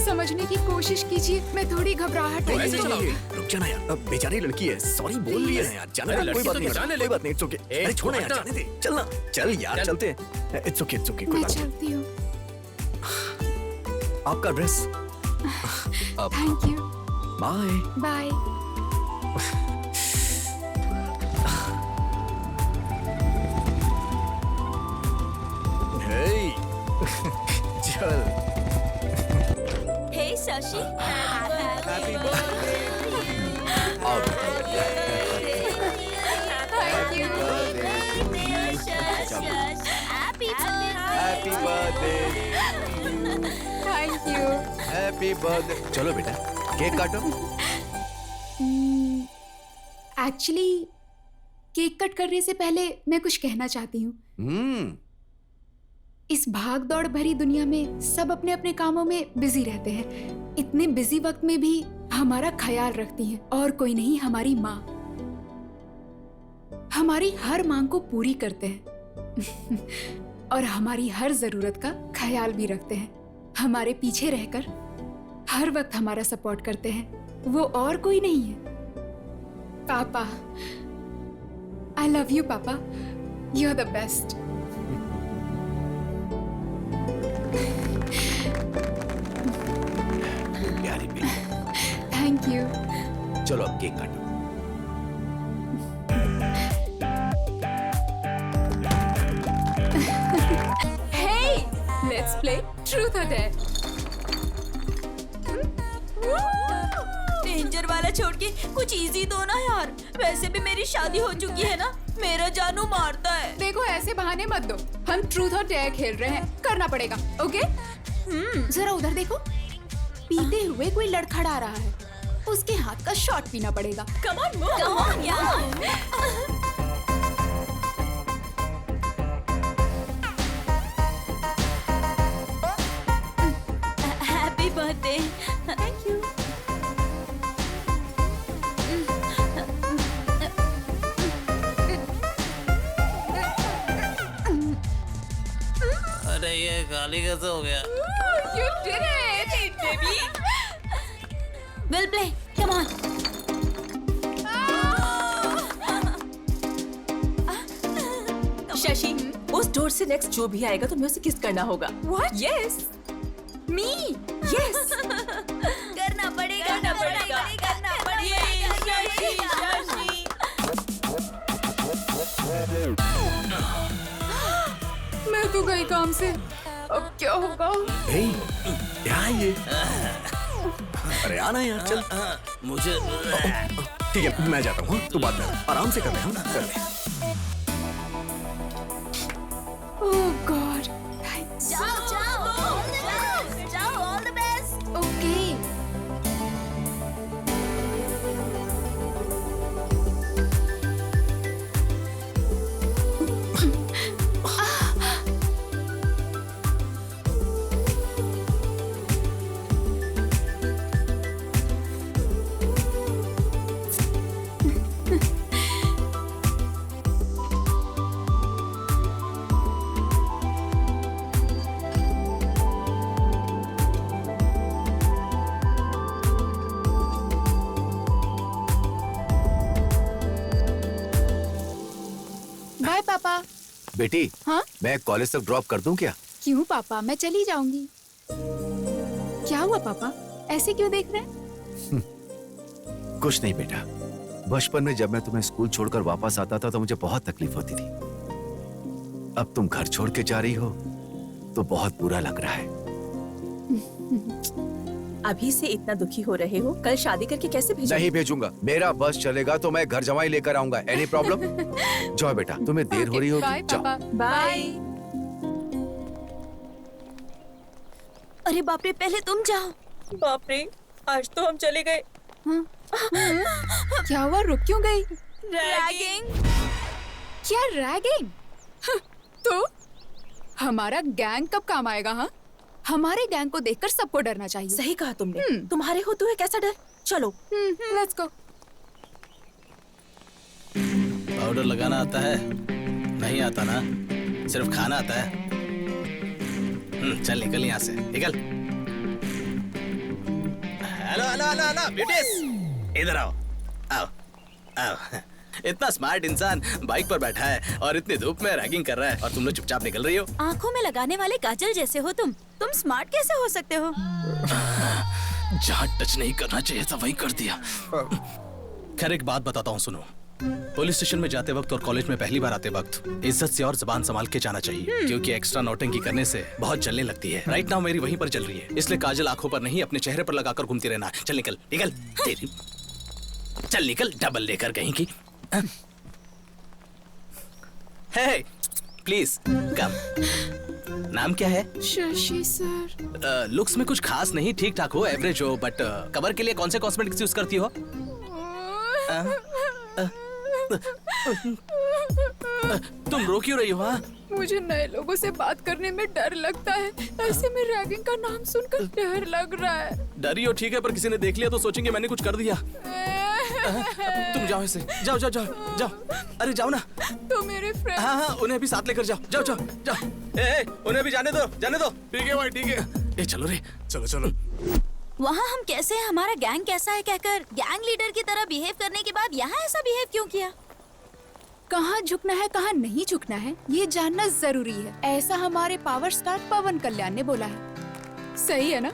समझने की कोशिश कीजिए, मैं थोड़ी घबराहट तो रही ऐसे हूँ। चलाओगी? रुक जाना यार, अब बेचारी लड़की है, सॉरी बोल रही है यार। जाने दे, कोई बात नहीं, कोई बात नहीं, इट्स ओके। अरे छोड़ना यार, जाने दे, चलना, चल यार, चलते हैं। इट्स ओके, कोई मैं बात नहीं। चलती हूँ। आपका dress. Thank you. Bye bye. चल। Hey Shashi, happy thank you. Happy birthday, thank you. Happy birthday. चलो बेटा, केक काटो। एक्चुअली केक कट करने से पहले मैं कुछ कहना चाहती हूँ। इस भाग दौड़ भरी दुनिया में सब अपने अपने कामों में बिजी रहते हैं। इतने बिजी वक्त में भी हमारा ख्याल रखती हैं, और कोई नहीं, हमारी माँ। हमारी हर मांग को पूरी करते हैं और हमारी हर जरूरत का ख्याल भी रखते हैं। हमारे पीछे रहकर हर वक्त हमारा सपोर्ट करते हैं। वो और कोई नहीं है, पापा। आई लव यू पापा, यू आर द बेस्ट। प्यारी बेटी, थैंक यू। चलो अब केक काटो। Hey, let's play Truth or Dare. Danger वाला छोड़ के कुछ इजी दो ना यार। वैसे भी मेरी शादी हो चुकी है ना, मेरा जानू मारता है। देखो ऐसे बहाने मत दो, हम ट्रूथ और डेयर खेल रहे हैं, करना पड़ेगा। ओके? जरा उधर देखो, पीते हुए कोई लड़खड़ा रहा है, उसके हाथ का शॉट पीना पड़ेगा। Come on move, come on यार। Happy birthday. Thank you. ये खाली कैसे हो गया? You did it, baby. We'll play. Come on. Shashi, उस डोर से नेक्स्ट जो भी आएगा तुम्हें उसे किस करना होगा। What? Yes. Me? Yes. करना पड़ेगा, करना पड़ेगा, करना मैं तो गई काम से। अब क्या होगा? क्या है ये? अरे आना यार, चल। मुझे ठीक है, मैं जाता हूँ। तू बात कर, आराम से कर ले, हाँ? कर ले। Oh God. जाओ, all the best. Okay. Bye पापा। बेटी, हाँ? मैं कॉलेज तक ड्रॉप कर दूं क्या? क्यों पापा, मैं चली जाऊंगी। क्या हुआ पापा, ऐसे क्यों देख रहे हैं? कुछ नहीं बेटा, बचपन में जब मैं तुम्हें स्कूल छोड़कर वापस आता था तो मुझे बहुत तकलीफ होती थी। अब तुम घर छोड़ के जा रही हो तो बहुत बुरा लग रहा है। अभी से इतना दुखी हो रहे हो, कल शादी करके कैसे भेजोगे? नहीं भेजूंगा, मेरा बस चलेगा तो मैं घर जमाई लेकर आऊंगा। Any problem? जाओ बेटा, तुम्हें देर हो रही होगी। बाय पापा। बाय। अरे बाप रे, पहले तुम जाओ। बाप रे, आज तो हम चले गए। क्या हुआ, रुक क्यों गई? रैगिंग। क्या रैगिंग? तो हमारा गैंग कब काम आएगा? हाँ, हमारे गैंग को देखकर सबको डरना चाहिए। सही कहा तुमने। तुम्हारे होते हुए कैसा डर? चलो लेट्स गो। पाउडर लगाना आता है? नहीं आता ना, सिर्फ खाना आता है। चल निकल यहाँ से, निकल। Hello hello hello hello beauties, इधर आओ आओ आओ। इतना स्मार्ट इंसान बाइक पर बैठा है और इतनी धूप में रैगिंग कर रहा है और तुम लोग चुपचाप निकल रही हो। आंखों में लगाने वाले काजल जैसे हो तुम स्मार्ट कैसे हो सकते हो? जहाँ टच नहीं करना चाहिए था वही कर दिया। खैर एक बात बताता हूँ, सुनो। पुलिस स्टेशन में जाते वक्त और कॉलेज में पहली बार आते वक्त इज्जत से और जुबान संभाल के जाना चाहिए, क्योंकि एक्स्ट्रा नौटंकी करने से बहुत जलने लगती है। राइट नाउ मेरी वहीं पर जल रही है, इसलिए काजल आंखों पर नहीं अपने चेहरे पर लगाकर घूमती रहना। चल निकल निकल, तेरी चल निकल, डबल लेकर कहीं की। हे प्लीज कम। नाम क्या है? शशि सर। लुक्स में कुछ खास नहीं, ठीक ठाक हो, एवरेज हो, बट कवर के लिए कौन से कॉस्मेटिक्स यूज करती हो? तुम रो क्यों रही हो? हाँ, मुझे नए लोगों से बात करने में डर लगता है। ऐसे में रैगिंग का नाम सुनकर डर लग रहा है। डरी हो ठीक है, पर किसी ने देख लिया तो सोचेंगे मैंने कुछ कर दिया। तुम जाओ ऐसे, जाओ जाओ जाओ जाओ। अरे जाओ ना। तो मेरे फ्रेंड। हाँ हाँ, उन्हें भी साथ लेकर जाओ, जाओ जाओ जाओ। ए, उन्हें भी जाने दो, जाने दो। ठीक है भाई, ठीक है। ए चलो रे, चलो चलो। वहाँ हम कैसे हैं, हमारा गैंग कैसा है कहकर गैंग लीडर की तरह बिहेव करने के बाद यहाँ ऐसा बिहेव क्यों किया? कहाँ झुकना है कहाँ नहीं झुकना है ये जानना जरूरी है। ऐसा हमारे पावर स्टार पवन कल्याण ने बोला है। सही है ना?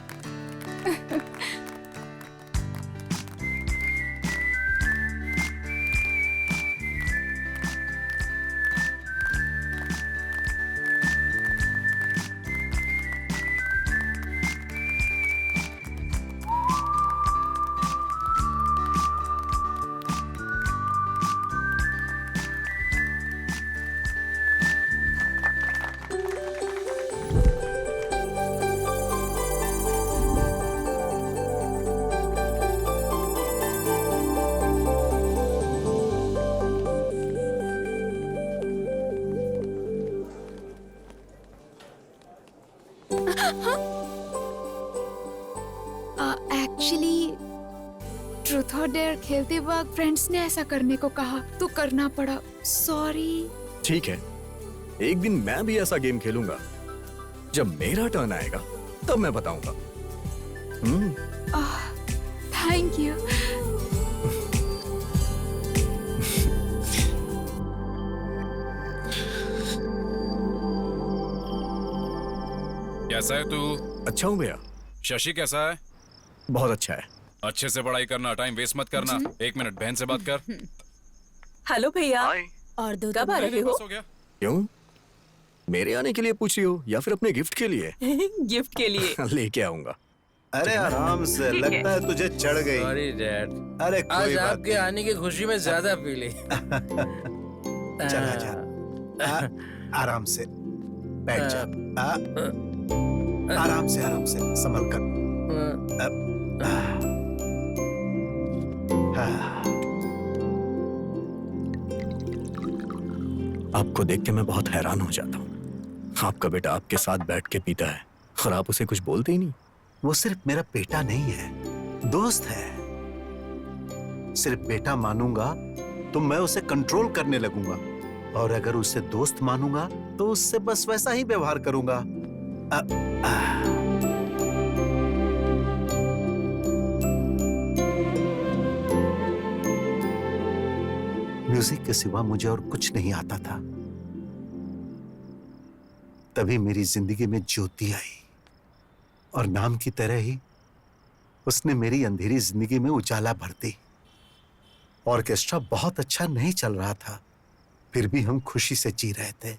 एक्चुअली ट्रूथ और डेयर खेलते वक्त फ्रेंड्स ने ऐसा करने को कहा तो करना पड़ा। सॉरी। ठीक है, एक दिन मैं भी ऐसा गेम खेलूंगा जब मेरा टर्न आएगा तब मैं बताऊंगा। Thank you. कैसा है तू? अच्छा हूँ भैया। शशि कैसा है? बहुत अच्छा है। अच्छे से पढ़ाई करना, टाइम वेस्ट मत करना। 1 मिनट बहन से बात कर। हेलो भैया। और दो कब आ रहे हो? क्यों? मेरे आने के लिए पूछ रही हो या फिर अपने गिफ्ट के लिए? गिफ्ट के लिए। लेके आऊंगा। अरे आराम से, लगता है तुझे चढ़ गई। Sorry dad. अरे आज कोई बात आपके आने की खुशी में ज्यादा पी ली। चला जा। आराम से बैठ जा। आराम से संभल कर। आपको देख के मैं बहुत हैरान हो जाता हूँ। आपका बेटा आपके साथ बैठ के पीता है और आप उसे कुछ बोलते ही नहीं। वो सिर्फ मेरा बेटा नहीं है, दोस्त है। सिर्फ बेटा मानूंगा तो मैं उसे कंट्रोल करने लगूंगा, और अगर उसे दोस्त मानूंगा तो उससे बस वैसा ही व्यवहार करूंगा। म्यूजिक के सिवा मुझे और कुछ नहीं आता था। तभी मेरी जिंदगी में ज्योति आई, और नाम की तरह ही उसने मेरी अंधेरी जिंदगी में उजाला भर दी। ऑर्केस्ट्रा बहुत अच्छा नहीं चल रहा था, फिर भी हम खुशी से जी रहे थे।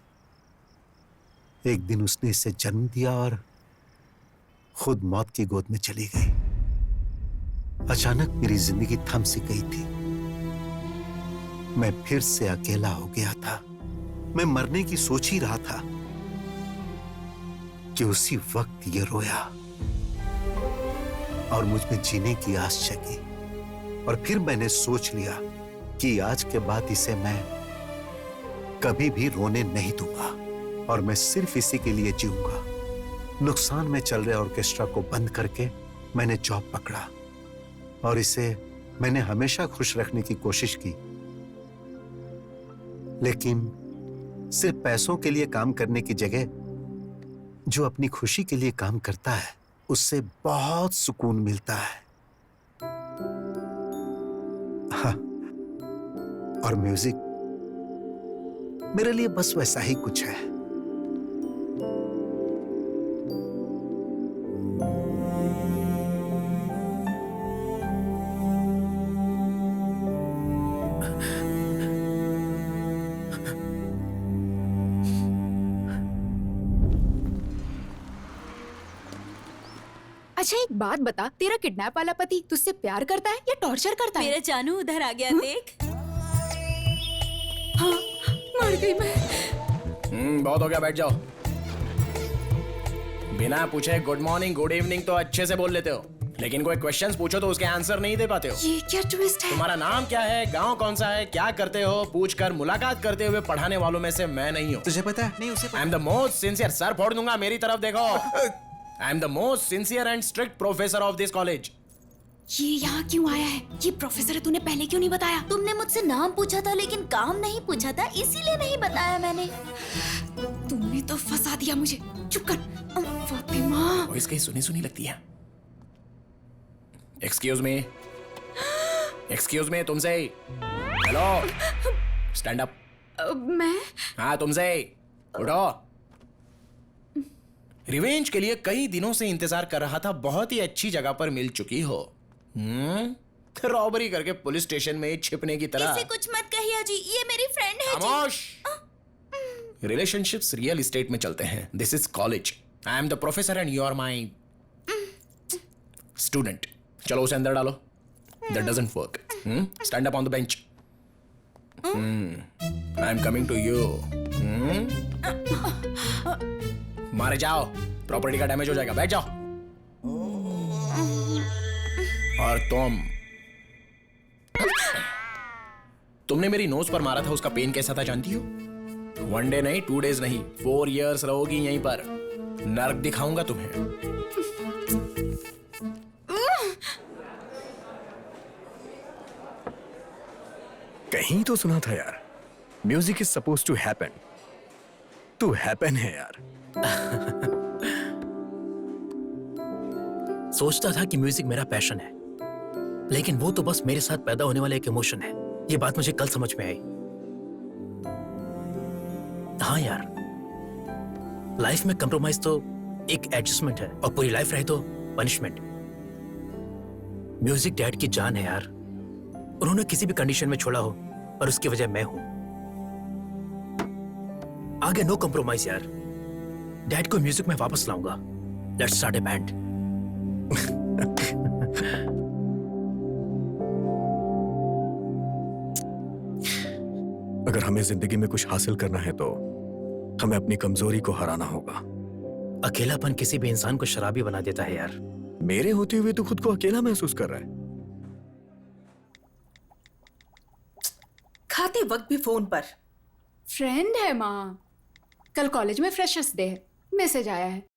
एक दिन उसने इसे जन्म दिया और खुद मौत की गोद में चली गई। अचानक मेरी जिंदगी थम सी गई थी। मैं फिर से अकेला हो गया था। मैं मरने की सोच ही रहा था कि उसी वक्त ये रोया और मुझ में जीने की आस जगी। और फिर मैंने सोच लिया कि आज के बाद इसे मैं कभी भी रोने नहीं दूंगा, और मैं सिर्फ इसी के लिए जीऊंगा। नुकसान में चल रहे ऑर्केस्ट्रा को बंद करके मैंने जॉब पकड़ा, और इसे मैंने हमेशा खुश रखने की कोशिश की। लेकिन सिर्फ पैसों के लिए काम करने की जगह जो अपनी खुशी के लिए काम करता है उससे बहुत सुकून मिलता है। हाँ, और म्यूजिक मेरे लिए बस वैसा ही कुछ है। अच्छा एक बात बता, तेरा किडनैप वाला पति तुझसे प्यार करता है या टॉर्चर करता है? मेरा जानू उधर आ गया, देख। हाँ, मर गई मैं। बहुत हो गया, बैठ जाओ। बिना पूछे गुड मॉर्निंग गुड इवनिंग तो अच्छे से बोल लेते हो, लेकिन कोई क्वेश्चंस पूछो तो उसके आंसर नहीं दे पाते हो। ये क्या ट्विस्ट है? तुम्हारा नाम क्या है, गांव कौन सा है, क्या करते हो पूछकर मुलाकात करते हुए पढ़ाने वालों में से मैं नहीं हूँ। तुझे पता है? नहीं उसे आई am the most sincere, sir फोड़ दूंगा, मेरी तरफ देखो। आई am the most sincere and strict professor of this college. ये यहाँ क्यों आया है? ये प्रोफेसर है, तूने पहले क्यों नहीं बताया? तुमने मुझसे नाम पूछा था लेकिन काम नहीं पूछा था, इसीलिए नहीं बताया मैंने। तुमने तो फंसा दिया मुझे। चुप कर। फातिमा। वॉइस कहीं सुनी सुनी लगती है। एक्सक्यूज मी तुमसे। Hello, stand up. मैं? हाँ तुमसे, उठो। रिवेंज के लिए कई दिनों से इंतजार कर रहा था, बहुत ही अच्छी जगह पर मिल चुकी हो। रॉबरी करके पुलिस स्टेशन में छिपने की तरह। इसे कुछ मत कहिए जी, ये मेरी फ्रेंड है। खामोश। रिलेशनशिप्स रियल एस्टेट में चलते हैं। This is college. I am the professor and you are my student. चलो उसे अंदर डालो। That doesn't work. Stand up on the bench. I am coming to you. मारे जाओ, प्रॉपर्टी का डैमेज हो जाएगा। बैठ जाओ। और तुमने मेरी नोज पर मारा था, उसका पेन कैसा था जानती हो? 1 डे नहीं, 2 डेज नहीं, 4 years रहोगी यहीं पर। नर्क दिखाऊंगा तुम्हें। कहीं तो सुना था यार, music is suppose to happen. तू हैपन है यार। सोचता था कि म्यूजिक मेरा पैशन है, लेकिन वो तो बस मेरे साथ पैदा होने वाला एक इमोशन है। ये बात मुझे कल समझ में आई। हाँ यार, लाइफ में कंप्रोमाइज तो एक एडजस्टमेंट है और पूरी लाइफ रहे तो पनिशमेंट। म्यूजिक डैड की जान है यार। उन्होंने किसी भी कंडीशन में छोड़ा हो और उसकी वजह मैं हूं। आगे नो कंप्रोमाइज यार। डैड को म्यूजिक में वापस लाऊंगा। Let's start A band. अगर हमें जिंदगी में कुछ हासिल करना है तो हमें अपनी कमजोरी को हराना होगा। अकेलापन किसी भी इंसान को शराबी बना देता है यार। मेरे होते हुए तो खुद को अकेला महसूस कर रहा है। खाते वक्त भी फोन पर। फ्रेंड है माँ, कल कॉलेज में फ्रेशर्स डे है, मैसेज आया है।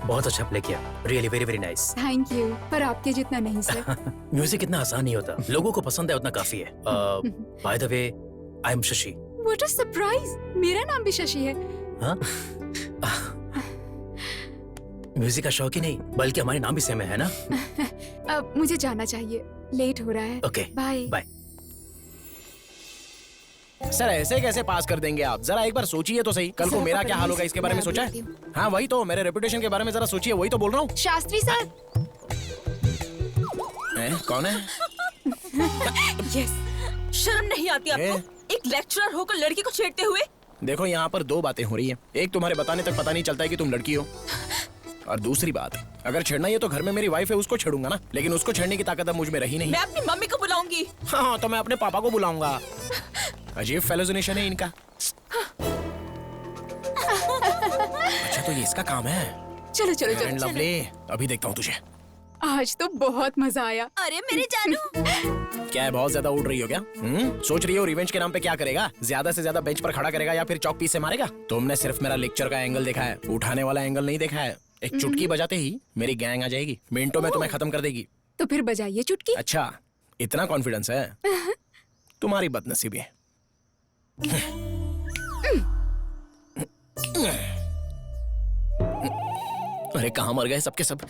बहुत अच्छा प्ले किया, really very very nice. Thank you, पर आपके जितना नहीं सर। म्यूजिक इतना आसान नहीं होता, लोगों को पसंद है उतना काफी है। By the way, I am Shashi. What a surprise, मेरा नाम भी शशि है। हाँ? म्यूजिक का शौक ही नहीं बल्कि हमारे नाम भी सेम है ना? अब मुझे जाना चाहिए, लेट हो रहा है। Okay, bye bye. सर ऐसे कैसे पास कर देंगे आप? जरा एक बार सोचिए तो सही, कल को मेरा क्या हाल होगा इसके बारे में सोचा है? हाँ वही तो, मेरे रेपुटेशन के बारे में जरा सोचिए, वही तो बोल रहा हूँ। शास्त्री सर। कौन है? यस, शर्म नहीं आती आपको? एक लेक्चरर होकर लड़की को छेड़ते हुए। देखो यहाँ पर दो बातें हो रही हैं। एक, तुम्हारे बताने तक पता नहीं चलता है कि तुम लड़की हो, और दूसरी बात, अगर छेड़ना ही तो घर में मेरी वाइफ है उसको छेड़ूंगा ना, लेकिन उसको छेड़ने की ताकत अब मुझ में रही नहीं। मैं अपनी मम्मी को बुलाऊंगी। हाँ तो मैं अपने पापा को बुलाऊंगा। अजीब फेलोजिनेशन है इनका। अच्छा तो ये इसका काम है। चलो चलो चलो, लवली, अभी देखता हूँ तुझे। आज तो बहुत मजा आया। अरे मेरे जानू। क्या है, बहुत ज्यादा उड़ रही हो क्या? सोच रही हो रिवेंज के नाम पे क्या करेगा? ज्यादा से ज्यादा बेंच पर खड़ा करेगा या फिर चौक पीस से मारेगा? तुमने सिर्फ मेरा लेक्चर का एंगल देखा है, उठाने वाला एंगल नहीं देखा है। एक चुटकी बजाते ही मेरी गैंग आ जाएगी, मिनटों में तुम्हें खत्म कर देगी। तो फिर बजाइए चुटकी। अच्छा, इतना कॉन्फिडेंस है? तुम्हारी बदनसीबी है। अरे कहाँ मर गए सबके सब?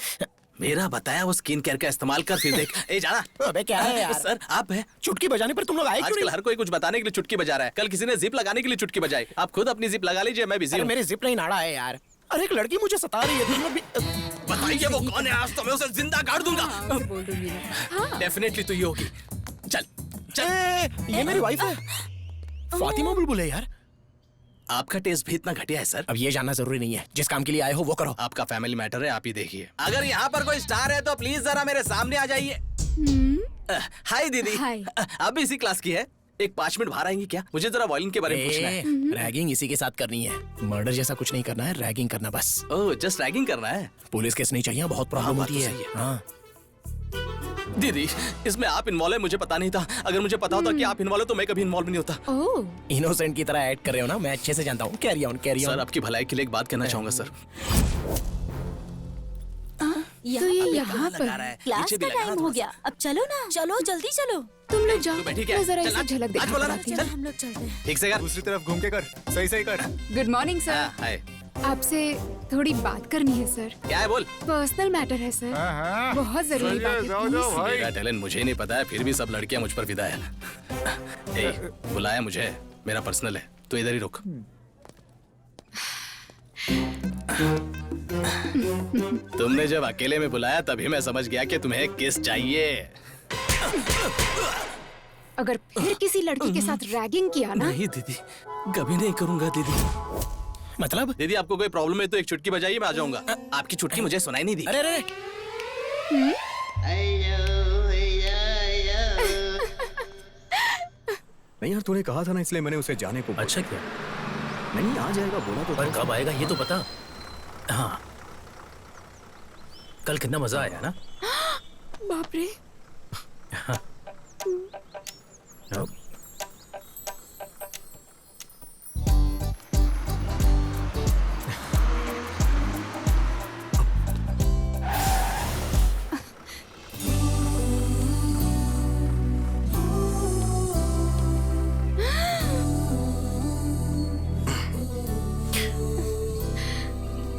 मेरा बताया वो स्किन केयर का इस्तेमाल कर, फिर देख। ए जाना। अबे क्या है यार? सर आप है। चुटकी बजाने पर तुम लोग आए क्यों आजकल नहीं? हर कोई कुछ बताने के लिए चुटकी बजा रहा है। कल किसी ने जिप लगाने के लिए चुटकी बजाई। आप खुद अपनी जिप लगा लीजिए, मैं बिजी हूँ। मेरी जिप नहीं नाड़ा है यार। अरे एक लड़की मुझे सता रही है, तुम लोग भी बताइए वो कौन है, आज तो मैं उसे जिंदा गाड़ दूंगा। बोल दूंगी मैं। डेफिनेटली तो ये होगी। चल चल। ये मेरी वाइफ है, फातिमा बुलबुल है यार। आपका टेस्ट भी इतना घटिया है सर? अब ये जानना जरूरी नहीं है, जिस काम के लिए आए हो वो करो। आपका फैमिली मैटर है, आप ही देखिए। अगर यहाँ पर कोई स्टार है तो प्लीज जरा मेरे सामने आ जाइए। हाय दीदी। हाय। आप भी इसी क्लास की है? एक 5 मिनट बाहर आएंगी क्या? मुझे जरा वायलिन के बारे में पूछना है। रैगिंग इसी के साथ करनी है, मर्डर जैसा कुछ नहीं करना है, रैगिंग करना बस। ओह जस्ट रैगिंग करना है? पुलिस केस नहीं चाहिए, बहुत प्रॉब्लम बात होती तो है। सही है। हाँ। दीदी इसमें आप इन्वॉल्व है मुझे पता नहीं था। अगर मुझे पता होता कि आप इन्वॉल्व है तो मैं कभी इन्वॉल्व नहीं होता। ओह इनोसेंट की तरह ऐड कर रहे हो ना, मैं अच्छे से जानता हूँ। Carry on carry on. Sir आपकी भलाई के लिए एक बात कहना चाहूंगा सर। तो ये यहाँ पर क्लास का टाइम हो गया, अब चलो ना, चलो जल्दी चलो। तुम लोग जाओ, तू बैठी क्या? मैं जरा चल, इसे आज- झलक आज देखना बोला ना, चाहती हूँ। चल। हम लोग चलते हैं। ठीक से कर। दूसरी तरफ घूम के कर, सही सही कर। Good morning sir. हाय। आपसे थोड़ी बात करनी है सर। क्या है बोल? पर्सनल मैटर है सर, बहुत जरूरी बात है। please। मेरा टैलेंट मुझे ही नहीं पता है, फिर भी सब लड़कियां मुझ पर फिदा है। ए, बुलाया मुझे, मेरा पर्सनल है, तो इधर ही रुक। तुमने जब अकेले में बुलाया तभी मैं समझ गया कि तुम्हें किस चाहिए। अगर फिर किसी लड़की के साथ रैगिंग किया ना। नहीं दीदी, कभी नहीं करूंगा दीदी। मतलब? दीदी आपको कोई प्रॉब्लम है तो एक चुटकी बजाइए, मैं आ जाऊंगा। आपकी चुटकी मुझे सुनाई नहीं दी। अरे अरे नहीं यार, तूने कहा था ना, इसलिए मैंने उसे जाने को बोला। अच्छा क्या? नहीं आ जाएगा बोला तो पर कब आएगा ये तो बता। हाँ, कल कितना मजा आया ना? बाप रे।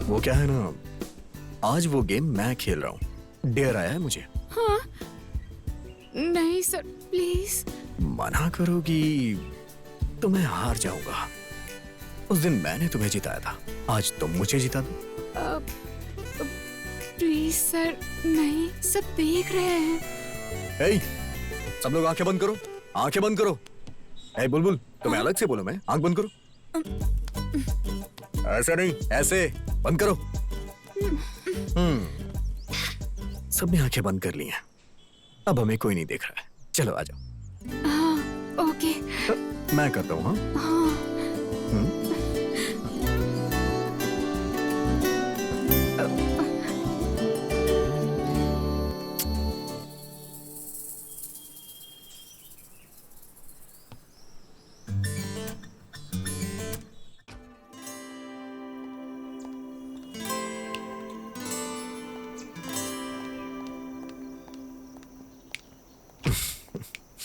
वो क्या है ना, आज वो गेम मैं खेल रहा हूँ। डेयर आया है मुझे। हाँ? नहीं सर, प्लीज। मना करोगी तो मैं हार जाऊंगा। उस दिन मैंने तुम्हें जिताया था, आज तुम मुझे जिता दो। प्लीज सर, नहीं, सब देख रहे हैं। ए, सब लोग आंखें बंद करो, आंखें बंद करो। ए बुलबुल, तुम्हें अलग से बोलो, मैं आंख बंद करो। ऐसे नहीं, ऐसे बंद करो। सबने आंखें बंद कर ली हैं। अब हमें कोई नहीं देख रहा है। चलो आ जाओ। हाँ, ओके। मैं करता हूँ। हाँ।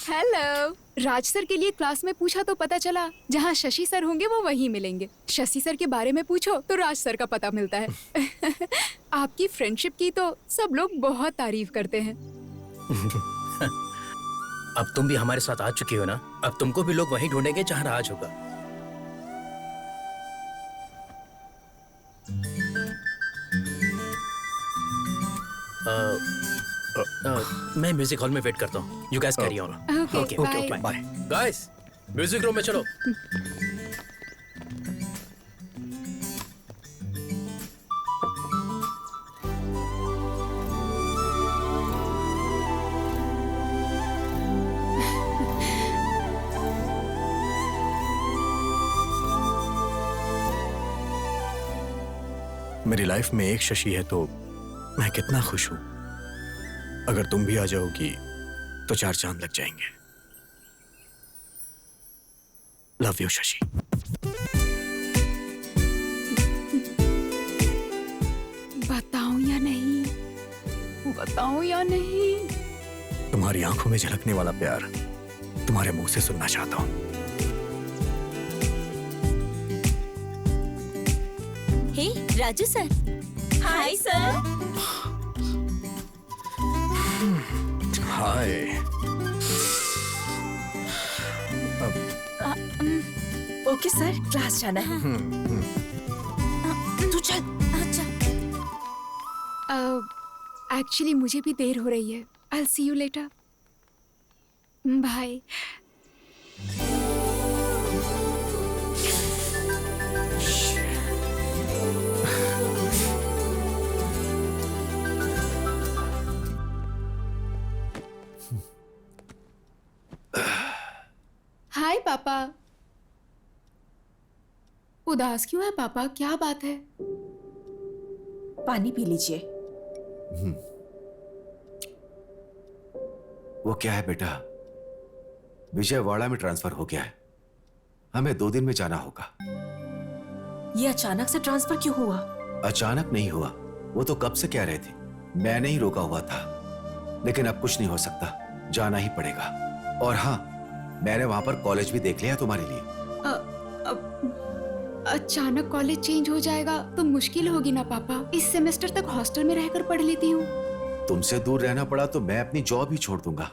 हेलो। राज सर के लिए क्लास में पूछा तो पता चला जहाँ शशि सर होंगे वो वहीं मिलेंगे। शशि सर के बारे में पूछो तो राज सर का पता मिलता है। आपकी फ्रेंडशिप की तो सब लोग बहुत तारीफ करते हैं। अब तुम भी हमारे साथ आ चुकी हो ना, अब तुमको भी लोग वहीं ढूंढेंगे जहाँ राज होगा। मैं म्यूजिक हॉल में वेट करता हूँ। You guys carry on. Okay, bye. Guys, music room में चलो। मेरी लाइफ में एक शशि है तो मैं कितना खुश हूं। अगर तुम भी आ जाओगी तो 4 चांद लग जाएंगे। Love you Shashi. बताऊं या नहीं? बताऊं या नहीं? तुम्हारी आंखों में झलकने वाला प्यार तुम्हारे मुंह से सुनना चाहता हूं। Hey Raju sir. Hi sir. Hi. Okay sir, class जाना है। तू चल। अच्छा। एक्चुअली मुझे भी देर हो रही है। I'll see you later. Bye. Hi पापा। उदास क्यों है पापा? क्या बात है? पानी पी लीजिए। वो क्या है बेटा, विजयवाड़ा में ट्रांसफर हो गया है। हमें 2 दिन में जाना होगा। ये अचानक से ट्रांसफर क्यों हुआ? अचानक नहीं हुआ, वो तो कब से कह रहे थे। मैंने ही रोका हुआ था, लेकिन अब कुछ नहीं हो सकता, जाना ही पड़ेगा। और हाँ, मैंने वहां पर कॉलेज भी देख लिया तुम्हारे लिए। अचानक कॉलेज चेंज हो जाएगा तो मुश्किल होगी ना पापा। इस सेमेस्टर तक हॉस्टल में रहकर पढ़ लेती हूँ। तुमसे दूर रहना पड़ा तो मैं अपनी जॉब ही छोड़ दूंगा,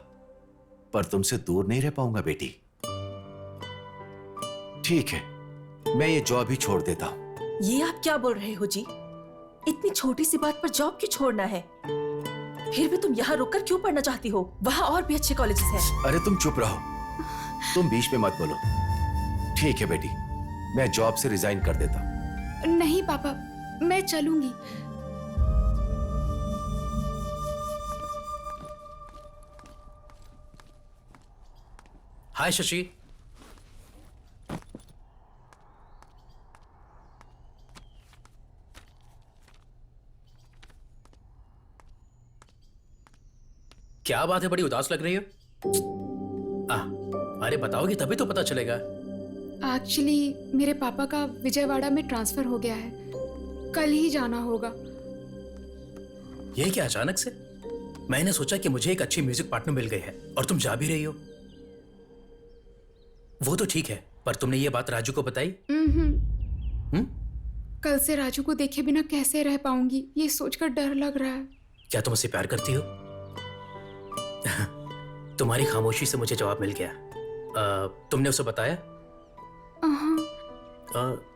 पर तुमसे दूर नहीं रह पाऊंगा बेटी। ठीक है, मैं ये जॉब ही छोड़ देता हूँ। ये आप क्या बोल रहे हो जी? इतनी छोटी सी बात पर जॉब क्यों छोड़ना है? फिर भी तुम यहाँ रुककर क्यों पढ़ना चाहती हो? वहाँ और भी अच्छे कॉलेजेस हैं। अरे तुम चुप रहो, तुम बीच में मत बोलो। ठीक है बेटी, मैं जॉब से रिजाइन कर देता हूँ। नहीं पापा, मैं चलूंगी। हाय शशि। क्या बात है, बड़ी उदास लग रही हो? अरे बताओगी तभी तो पता चलेगा। एक्चुअली मेरे पापा का विजयवाड़ा में ट्रांसफर हो गया है, कल ही जाना होगा। ये क्या अचानक से? मैंने सोचा कि मुझे एक अच्छी म्यूजिक पार्टनर मिल गई है और तुम जा भी रही हो। वो तो ठीक है, पर तुमने ये बात राजू को बताई? कल से राजू को देखे बिना कैसे रह पाऊंगी, ये सोचकर डर लग रहा है। क्या तुम उससे प्यार करती हो? तुम्हारी खामोशी से मुझे जवाब मिल गया। तुमने उसे बताया?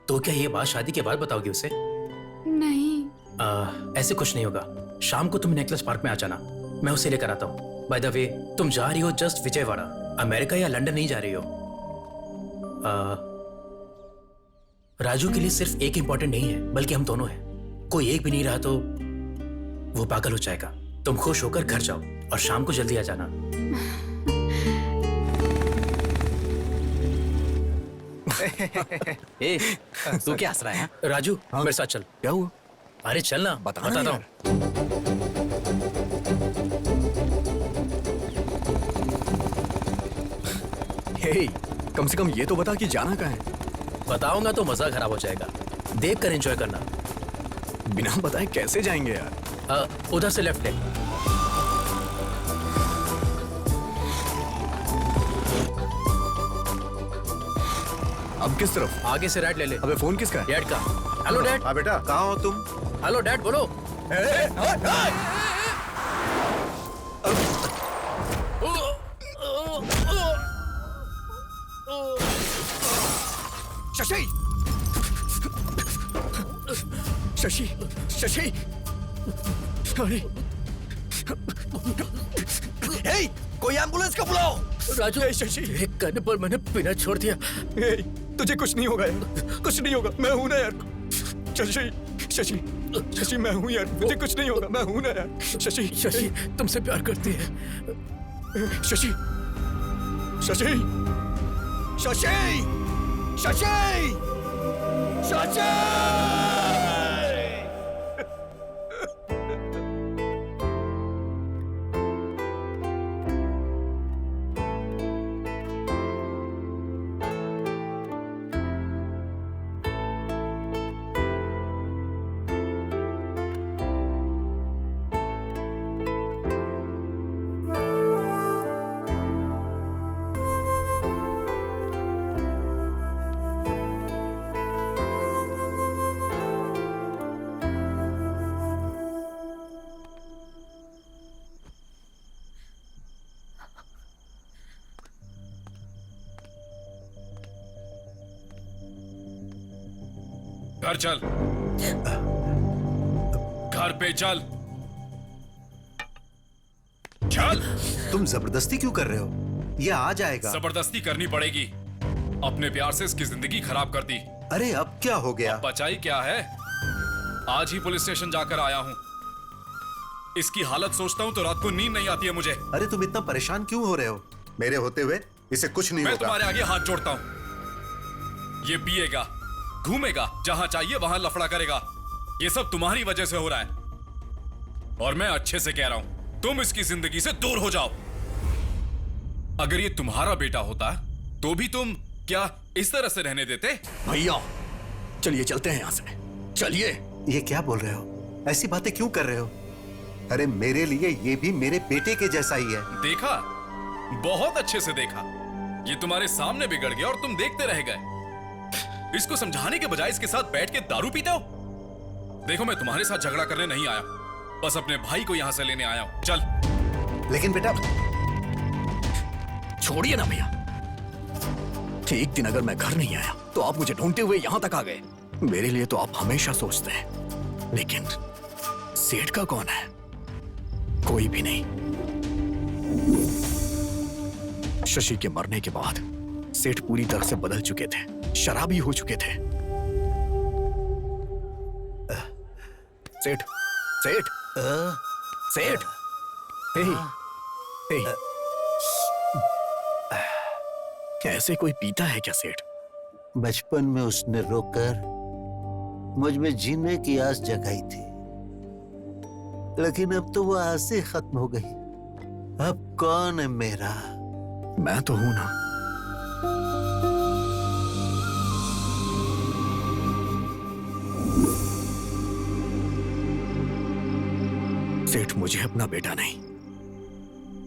तो क्या ये बात शादी के बाद बताओगी उसे? नहीं। ऐसे कुछ नहीं होगा। शाम को तुम नेकलेस पार्क में आ जाना, मैं उसे लेकर आता हूँ। बाय द वे, तुम जा रही हो जस्ट विजयवाड़ा, अमेरिका या लंदन नहीं जा रही हो। राजू के लिए सिर्फ एक इंपॉर्टेंट नहीं है, बल्कि हम दोनों हैं। कोई एक भी नहीं रहा तो वो पागल हो जाएगा। तुम खुश होकर घर जाओ और शाम को जल्दी आ जाना। ए, तू क्या हंस रहा है? राजू, मेरे साथ चल। क्या हुआ? अरे चल ना, बताता हूँ। हे, कम से कम ये तो बता कि जाना कहाँ है? बताऊंगा तो मजा खराब हो जाएगा। देख कर एंजॉय करना। बिना बताए कैसे जाएंगे यार? उधर से लेफ्ट ले। अब किस तरफ? आगे से राइट ले ले। अबे फोन किसका है? डैड का। Hello dad. हाँ बेटा, कहाँ हो तुम? हेलो डैड, बोलो। शशि! शशि! शशि! अरे! हे! कोई एम्बुलेंस को बुलाओ! राजू, शशि, एक करने पर मैंने पीना छोड़ दिया। तुझे कुछ नहीं होगा यार, कुछ नहीं होगा, मैं हूं ना यार। शशि! शशि! शशि, मैं हूं यार, मुझे कुछ नहीं होगा, मैं हूं ना यार। शशि! शशि, तुमसे प्यार करती है। शशि! शशि! शशि! शशि! शशि! घर चल, घर पे चल, चल। तुम जबरदस्ती क्यों कर रहे हो? ये आ जाएगा। जबरदस्ती करनी पड़ेगी। अपने प्यार से इसकी जिंदगी खराब कर दी। अरे अब क्या हो गया? अब बचाई क्या है? आज ही पुलिस स्टेशन जाकर आया हूँ। इसकी हालत सोचता हूँ तो रात को नींद नहीं आती है मुझे। अरे तुम इतना परेशान क्यों हो रहे हो? मेरे होते हुए इसे कुछ नहीं मैं होगा। तुम्हारे आगे हाथ जोड़ता हूँ। ये पिएगा, घूमेगा, जहां चाहिए वहां लफड़ा करेगा। ये सब तुम्हारी वजह से हो रहा है। और मैं अच्छे से कह रहा हूं, तुम इसकी जिंदगी से दूर हो जाओ। अगर ये तुम्हारा बेटा होता तो भी तुम क्या इस तरह से रहने देते? भैया, चलिए चलते हैं यहाँ से। चलिए। ये क्या बोल रहे हो? ऐसी बातें क्यों कर रहे हो? अरे मेरे लिए ये भी मेरे बेटे के जैसा ही है। देखा, बहुत अच्छे से देखा। ये तुम्हारे सामने बिगड़ गया और तुम देखते रह गए। इसको समझाने के बजाय इसके साथ बैठ के दारू पीते हो। देखो, मैं तुम्हारे साथ झगड़ा करने नहीं आया, बस अपने भाई को यहां से लेने आया हूं। चल। लेकिन बेटा, छोड़िए ना भैया। एक दिन अगर मैं घर नहीं आया तो आप मुझे ढूंढते हुए यहां तक आ गए। मेरे लिए तो आप हमेशा सोचते हैं, लेकिन सेठ का कौन है? कोई भी नहीं। शशि के मरने के बाद सेठ पूरी तरह से बदल चुके थे, शराबी हो चुके थे। सेठ, सेठ, सेठ, ऐसे कोई पीता है क्या सेठ? बचपन में उसने रोकर मुझ में जीने की आस जगाई थी, लेकिन अब तो वो आस ही खत्म हो गई। अब कौन है मेरा? मैं तो हूं ना। सेठ मुझे अपना बेटा नहीं,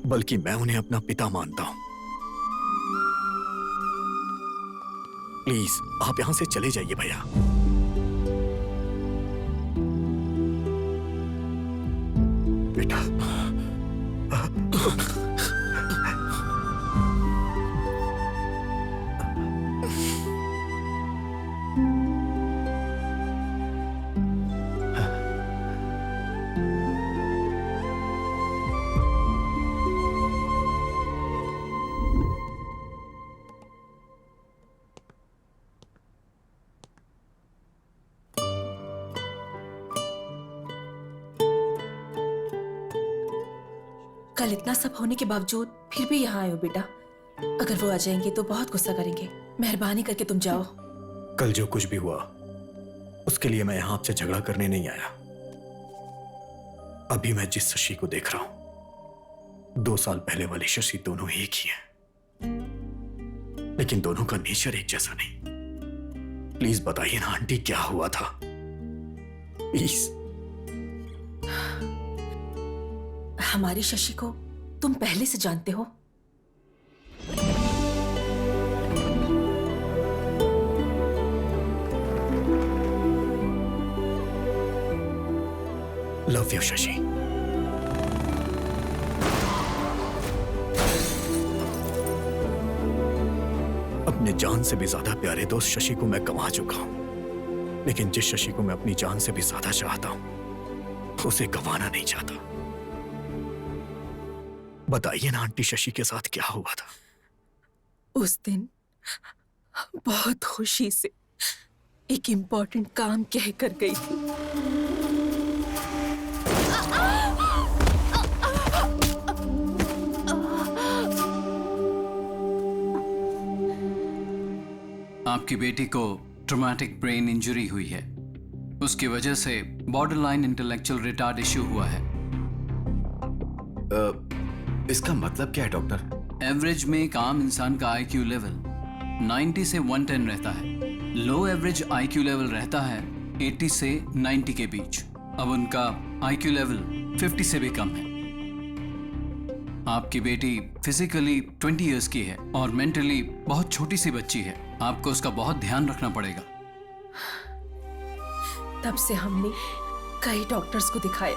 बल्कि मैं उन्हें अपना पिता मानता हूं। प्लीज आप यहां से चले जाइए भैया। बेटा। कल इतना सब होने के बावजूद फिर भी यहाँ आए हो बेटा। अगर वो आ जाएंगे तो बहुत गुस्सा करेंगे। मेहरबानी करके तुम जाओ। कल जो कुछ भी हुआ उसके लिए मैं यहां आपसे झगड़ा करने नहीं आया। अभी मैं जिस शशि को देख रहा हूं 2 साल पहले वाली शशि दोनों एक ही हैं, लेकिन दोनों का नेचर एक जैसा नहीं। प्लीज बताइए ना आंटी क्या हुआ था, प्लीज। हमारी शशि को तुम पहले से जानते हो। Love you Shashi. अपने जान से भी ज्यादा प्यारे दोस्त शशि को मैं गंवा चुका हूं, लेकिन जिस शशि को मैं अपनी जान से भी ज्यादा चाहता हूं उसे गंवाना नहीं चाहता। बताइए ना आंटी शशि के साथ क्या हुआ था? उस दिन बहुत खुशी से एक इम्पोर्टेंट काम कह कर गई थी। आपकी बेटी को ट्रॉमेटिक ब्रेन इंजरी हुई है। उसकी वजह से बॉर्डरलाइन इंटेलेक्चुअल रिटार्ड इश्यू हुआ है। इसका मतलब क्या है डॉक्टर? एवरेज में एक आम इंसान का आईक्यू लेवल 90 से 110 रहता है। लो एवरेज आईक्यू लेवल रहता है 80 से 90 के बीच। अब उनका आईक्यू लेवल 50 से भी कम है। आपकी बेटी फिजिकली 20 इयर्स की है और मेंटली बहुत छोटी सी बच्ची है। आपको उसका बहुत ध्यान रखना पड़ेगा। तब से हमने कई डॉक्टर्स को दिखाया,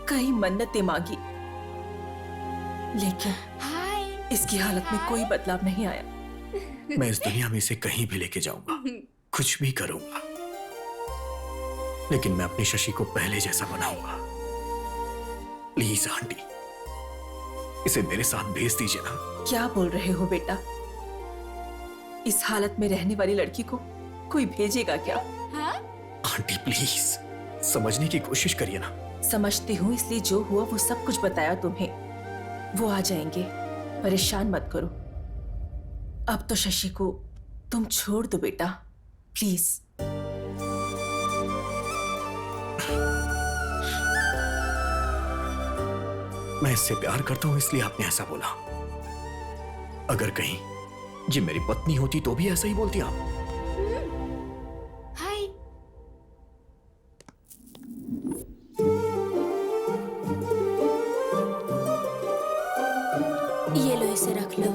कई मन्नतें मांगी, लेकिन इसकी हालत में कोई बदलाव नहीं आया। मैं इस दुनिया में इसे कहीं भी लेके जाऊंगा, कुछ भी करूंगा, लेकिन मैं अपनी शशि को पहले जैसा बनाऊंगा। प्लीज आंटी, इसे मेरे साथ भेज दीजिए ना। क्या बोल रहे हो बेटा? इस हालत में रहने वाली लड़की को कोई भेजेगा क्या? आंटी प्लीज समझने की कोशिश करिए ना। समझती हूँ, इसलिए जो हुआ वो सब कुछ बताया तुम्हें। वो आ जाएंगे, परेशान मत करो। अब तो शशि को तुम छोड़ दो बेटा, प्लीज। मैं इससे प्यार करता हूं इसलिए आपने ऐसा बोला। अगर कहीं ये मेरी पत्नी होती तो भी ऐसा ही बोलती आप। हाय। ये लो, इसे रख लो।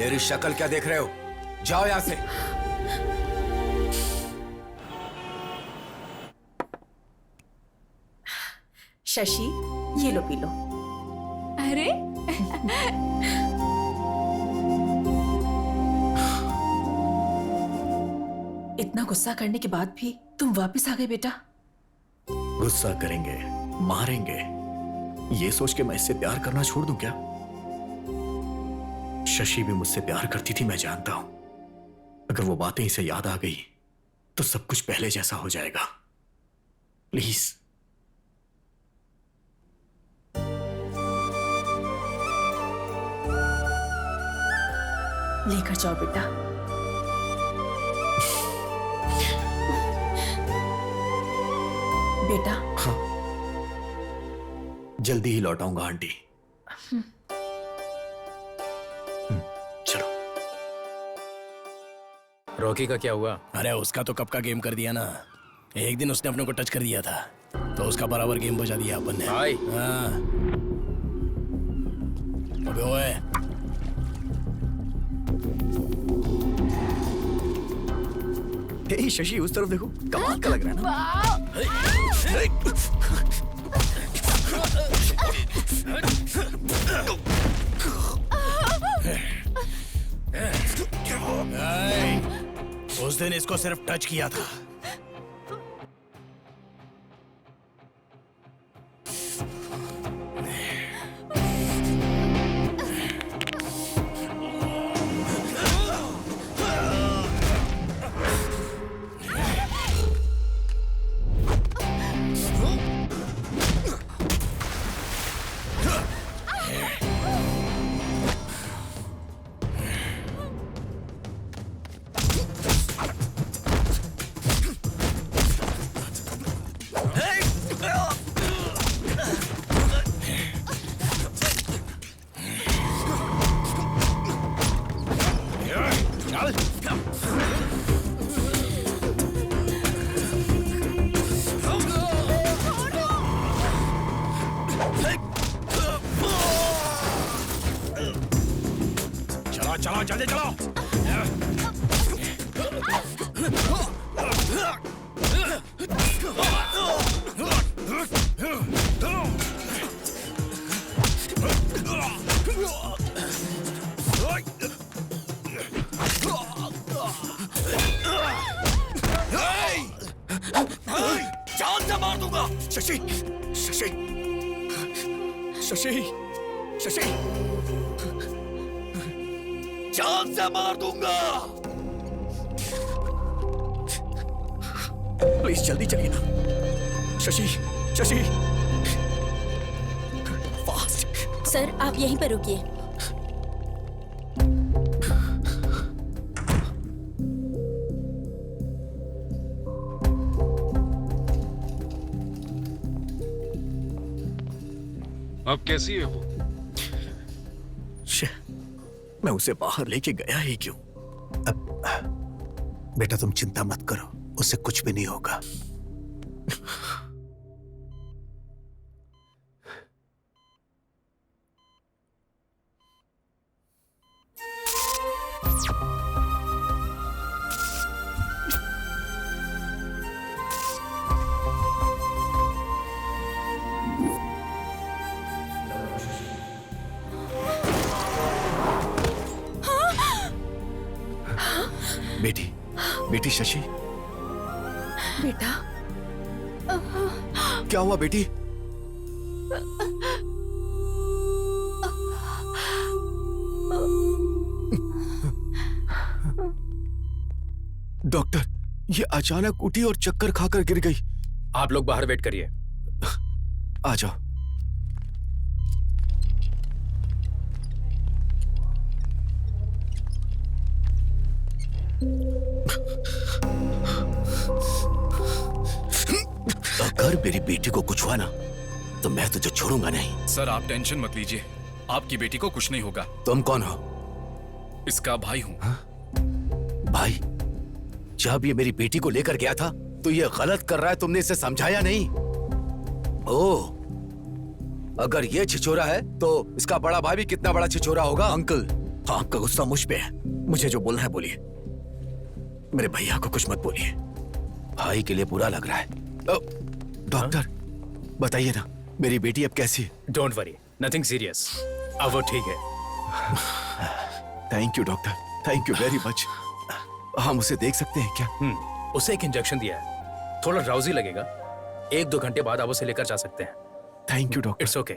मेरी शक्ल क्या देख रहे हो? जाओ यहां से। शशि, ये लो, पी लो। अरे इतना गुस्सा करने के बाद भी तुम वापस आ गए बेटा। गुस्सा करेंगे, मारेंगे, ये सोच के मैं इससे प्यार करना छोड़ दूं क्या? शशि भी मुझसे प्यार करती थी, मैं जानता हूं। अगर वो बातें इसे याद आ गई तो सब कुछ पहले जैसा हो जाएगा। प्लीज। लेकर जाओ बेटा। बेटा। हाँ, जल्दी ही लौटाऊंगा आंटी। चलो। रॉकी का क्या हुआ? अरे उसका तो कब का गेम कर दिया ना। एक दिन उसने अपने को टच कर दिया था तो उसका बराबर गेम बजा दिया अपन ने। भाई हाँ। अबे ओए, हे शशि, उस तरफ देखो, कमाल का लग रहा है ना। उस दिन इसको सिर्फ टच किया था। चलो जल्दी चलो। जान से मार दूंगा। शशि, शशि, शशि, शशि, जान से मार दूंगा। प्लीज जल्दी चलिए ना। शशि, शशि, फास्ट। सर आप यहीं पर रुकिए। अब कैसी है वो? मैं उसे बाहर लेके गया ही क्यों? बेटा तुम चिंता मत करो, उससे कुछ भी नहीं होगा। बेटी, बेटी शशि, बेटा क्या हुआ बेटी? डॉक्टर, ये अचानक उठी और चक्कर खाकर गिर गई। आप लोग बाहर वेट करिए। आ जाओ। अगर मेरी बेटी को कुछ हुआ ना तो मैं तुझे छोड़ूंगा नहीं। सर आप टेंशन मत लीजिए, आपकी बेटी को कुछ नहीं होगा। तुम कौन हो? इसका भाई हूं। भाई? जब ये मेरी बेटी को लेकर गया था तो ये गलत कर रहा है, तुमने इसे समझाया नहीं? ओह, अगर ये छिछोरा है तो इसका बड़ा भाई भी कितना बड़ा छिछोरा होगा। अंकल, आपका गुस्सा मुझ पे है, मुझे जो बोलना है बोलिए। मेरे भैया को कुछ मत बोलिए। भाई के लिए बुरा लग रहा है। डॉक्टर बताइए ना, मेरी बेटी अब कैसी है? Don't worry, nothing serious. अब वो ठीक है। Thank you doctor, thank you very much. हम उसे देख सकते हैं क्या? उसे एक इंजेक्शन दिया है, थोड़ा ड्राउजी लगेगा। 1-2 घंटे बाद आप उसे लेकर जा सकते हैं। Thank you doctor. It's okay.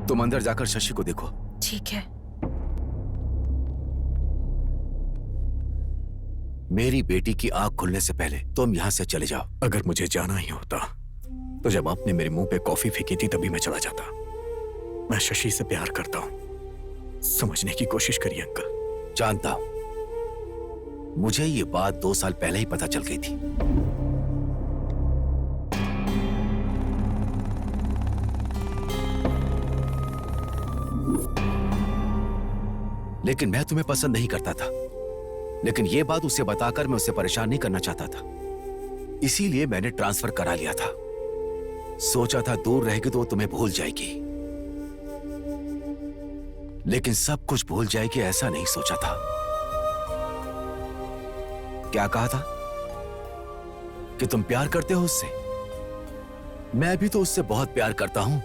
तुम अंदर जाकर शशि को देखो। ठीक है। मेरी बेटी की आंख खुलने से पहले तुम यहाँ से चले जाओ। अगर मुझे जाना ही होता तो जब आपने मेरे मुंह पे कॉफी फेंकी थी तभी मैं चला जाता। मैं शशि से प्यार करता हूँ, समझने की कोशिश करिए अंकल। जानता हूं, मुझे ये बात 2 साल पहले ही पता चल गई थी। लेकिन मैं तुम्हें पसंद नहीं करता था। लेकिन ये बात उसे बताकर मैं उसे परेशान नहीं करना चाहता था, इसीलिए मैंने ट्रांसफर करा लिया था। सोचा था दूर रहेगी तो वो तुम्हें भूल जाएगी, लेकिन सब कुछ भूल जाएगी ऐसा नहीं सोचा था। क्या कहा था कि तुम प्यार करते हो उससे? मैं भी तो उससे बहुत प्यार करता हूं।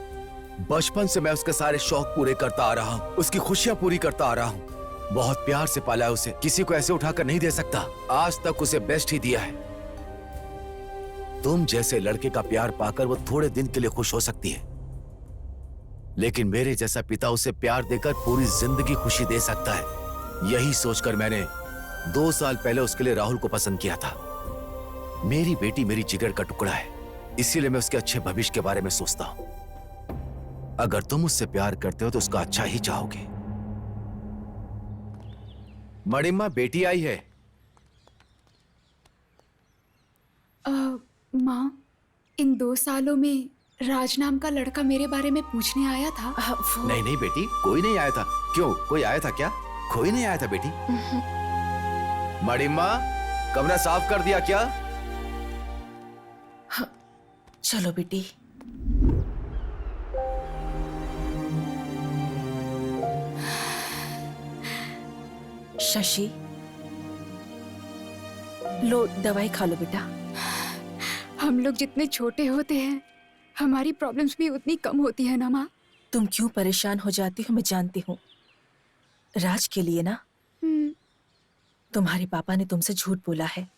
बचपन से मैं उसके सारे शौक पूरे करता आ रहा हूं, उसकी खुशियां पूरी करता आ रहा हूं। बहुत प्यार से पाला है उसे, किसी को ऐसे उठाकर नहीं दे सकता। आज तक उसे बेस्ट ही दिया है। तुम जैसे लड़के का प्यार पाकर वो थोड़े दिन के लिए खुश हो सकती है, लेकिन मेरे जैसा पिता उसे प्यार देकर पूरी जिंदगी खुशी दे सकता है। यही सोचकर मैंने 2 साल पहले उसके लिए राहुल को पसंद किया था। मेरी बेटी मेरी जिगर का टुकड़ा है, इसीलिए मैं उसके अच्छे भविष्य के बारे में सोचता हूं। अगर तुम उससे प्यार करते हो तो उसका अच्छा ही चाहोगे। मणिम्मा, बेटी आई है। माँ, इन 2 सालों में राज नाम का लड़का मेरे बारे में पूछने आया था। नहीं नहीं बेटी, कोई नहीं आया था। क्यों, कोई आया था क्या? कोई नहीं आया था बेटी। मणिम्मा, कमरा साफ कर दिया क्या? चलो बेटी। शशि, लो दवाई खा लो बेटा। हम लोग जितने छोटे होते हैं हमारी प्रॉब्लम्स भी उतनी कम होती है ना माँ। तुम क्यों परेशान हो जाती हो मैं जानती हूँ। राज के लिए ना, तुम्हारे पापा ने तुमसे झूठ बोला है।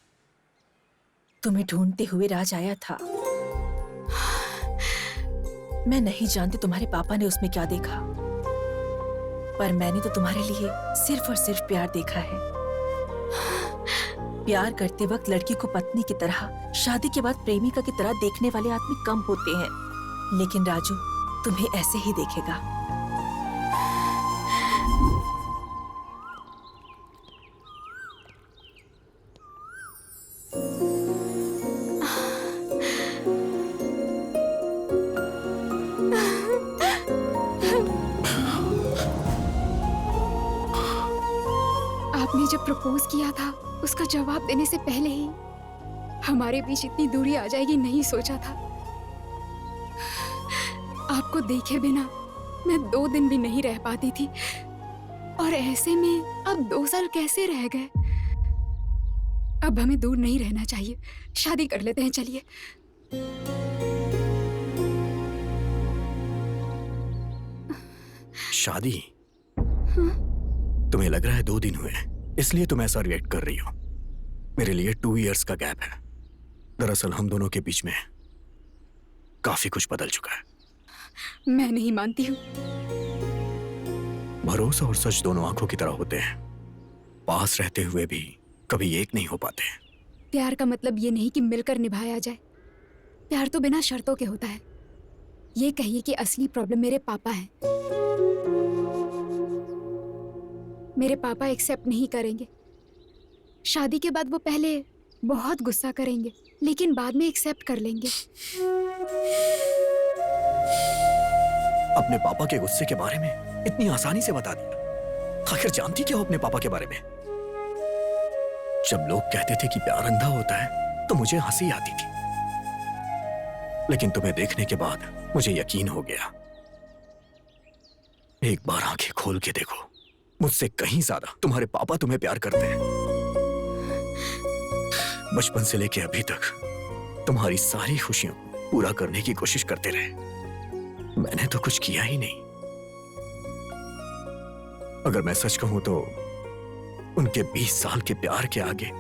तुम्हें ढूंढते हुए राज आया था। मैं नहीं जानती तुम्हारे पापा ने उसमें क्या देखा, पर मैंने तो तुम्हारे लिए सिर्फ और सिर्फ प्यार देखा है। प्यार करते वक्त लड़की को पत्नी की तरह, शादी के बाद प्रेमिका की तरह देखने वाले आदमी कम होते हैं, लेकिन राजू तुम्हें ऐसे ही देखेगा। आपने जब प्रपोज किया था उसका जवाब देने से पहले ही हमारे बीच इतनी दूरी आ जाएगी नहीं सोचा था। आपको देखे बिना मैं 2 दिन भी नहीं रह पाती थी, और ऐसे में अब 2 साल कैसे रह गए। अब हमें दूर नहीं रहना चाहिए, शादी कर लेते हैं। चलिए। शादी? तुम्हें लग रहा है 2 दिन हुए हैं, इसलिए तुम ऐसा रिएक्ट कर रही हो। मेरे लिए 2 इयर्स का गैप है। दरअसल हम दोनों के बीच में काफी कुछ बदल चुका है। मैं नहीं मानती हूँ। भरोसा और सच दोनों आंखों की तरह होते हैं, पास रहते हुए भी कभी एक नहीं हो पाते। प्यार का मतलब ये नहीं कि मिलकर निभाया जाए। प्यार तो बिना शर्तों के होता है। ये कहिए कि असली प्रॉब्लम मेरे पापा हैं। मेरे पापा एक्सेप्ट नहीं करेंगे। शादी के बाद वो पहले बहुत गुस्सा करेंगे, लेकिन बाद में एक्सेप्ट कर लेंगे। अपने पापा के गुस्से के बारे में इतनी आसानी से बता दिया। आखिर जानती क्या हो अपने पापा के बारे में? जब लोग कहते थे कि प्यार अंधा होता है तो मुझे हंसी आती थी, लेकिन तुम्हें देखने के बाद मुझे यकीन हो गया। एक बार आंखें खोल के देखो, मुझसे कहीं ज्यादा तुम्हारे पापा तुम्हें प्यार करते हैं। बचपन से लेके अभी तक तुम्हारी सारी खुशियों को पूरा करने की कोशिश करते रहे। मैंने तो कुछ किया ही नहीं। अगर मैं सच कहूं तो उनके 20 साल के प्यार के आगे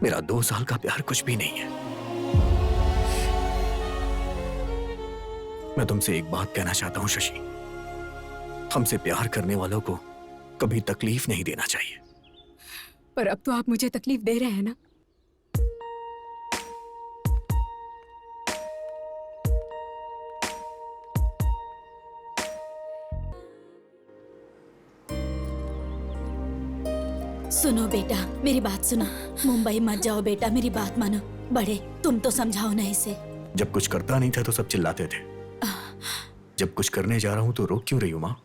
मेरा 2 साल का प्यार कुछ भी नहीं है। मैं तुमसे एक बात कहना चाहता हूं शशि, हमसे प्यार करने वालों को कभी तकलीफ नहीं देना चाहिए। पर अब तो आप मुझे तकलीफ दे रहे हैं ना। सुनो बेटा, मेरी बात सुनो। मुंबई मत जाओ बेटा, मेरी बात मानो। बड़े, तुम तो समझाओ ना इसे। जब कुछ करता नहीं था तो सब चिल्लाते थे, जब कुछ करने जा रहा हूं तो रोक क्यों रही हो माँ?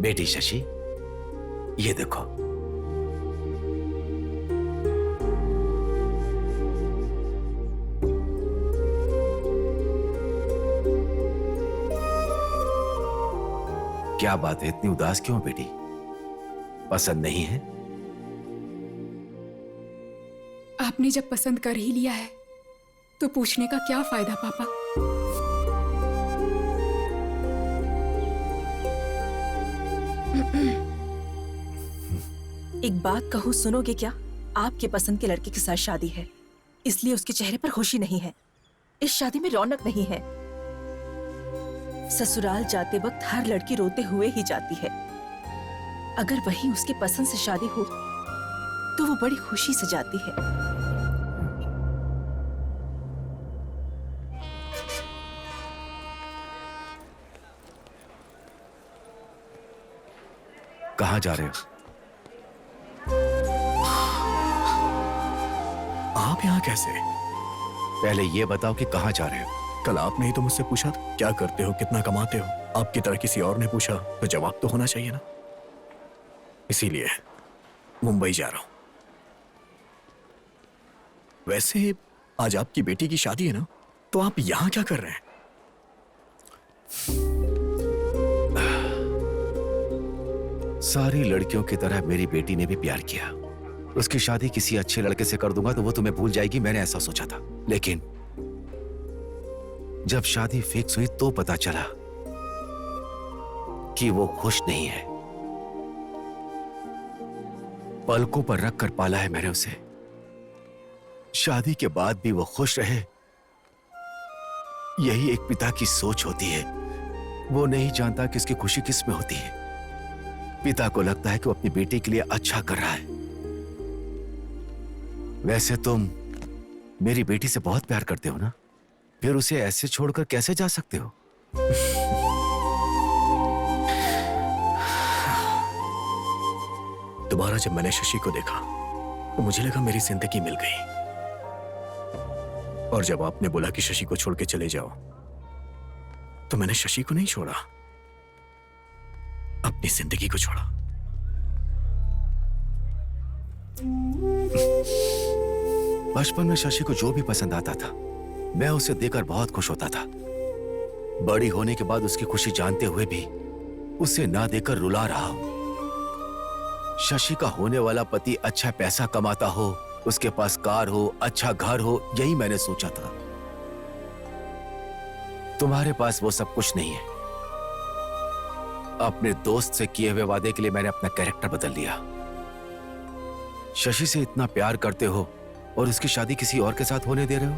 बेटी शशि, ये देखो। क्या बात है, इतनी उदास क्यों बेटी? पसंद नहीं है? आपने जब पसंद कर ही लिया है तो पूछने का क्या फायदा पापा। एक बात कहूँ, सुनोगे क्या? आपके पसंद के लड़के के साथ शादी है, इसलिए उसके चेहरे पर खुशी नहीं है। इस शादी में रौनक नहीं है। ससुराल जाते वक्त हर लड़की रोते हुए ही जाती है। अगर वही उसके पसंद से शादी हो तो वो बड़ी खुशी से जाती है। कहाँ जा रहे हो? आप यहाँ कैसे? पहले ये बताओ कि कहाँ जा रहे हो? कल आपने ही तो मुझसे पूछा था क्या करते हो, कितना कमाते हो। आपकी तरह किसी और ने पूछा तो जवाब तो होना चाहिए ना। इसीलिए मुंबई जा रहा हूं। वैसे आज आपकी बेटी की शादी है ना, तो आप यहां क्या कर रहे हैं? सारी लड़कियों की तरह मेरी बेटी ने भी प्यार किया। उसकी शादी किसी अच्छे लड़के से कर दूंगा तो वो तुम्हें भूल जाएगी, मैंने ऐसा सोचा था। लेकिन जब शादी फिक्स हुई तो पता चला कि वो खुश नहीं है। पलकों पर रख कर पाला है मैंने उसे। शादी के बाद भी वो खुश रहे, यही एक पिता की सोच होती है। वो नहीं जानता कि इसकी खुशी किस में होती है। पिता को लगता है कि वो अपनी बेटी के लिए अच्छा कर रहा है। वैसे तुम मेरी बेटी से बहुत प्यार करते हो ना, फिर उसे ऐसे छोड़कर कैसे जा सकते हो? दोबारा जब मैंने शशि को देखा तो मुझे लगा मेरी जिंदगी मिल गई। और जब आपने बोला कि शशि को छोड़ के चले जाओ, तो मैंने शशि को नहीं छोड़ा, अपनी जिंदगी को छोड़ा। बचपन में शशि को जो भी पसंद आता था मैं उसे देकर बहुत खुश होता था। बड़ी होने के बाद उसकी खुशी जानते हुए भी उसे ना देकर रुला रहा हूं। शशि का होने वाला पति अच्छा पैसा कमाता हो, उसके पास कार हो, अच्छा घर हो, यही मैंने सोचा था। तुम्हारे पास वो सब कुछ नहीं है। अपने दोस्त से किए हुए वादे के लिए मैंने अपना कैरेक्टर बदल लिया। शशि से इतना प्यार करते हो और उसकी शादी किसी और के साथ होने दे रहे हो।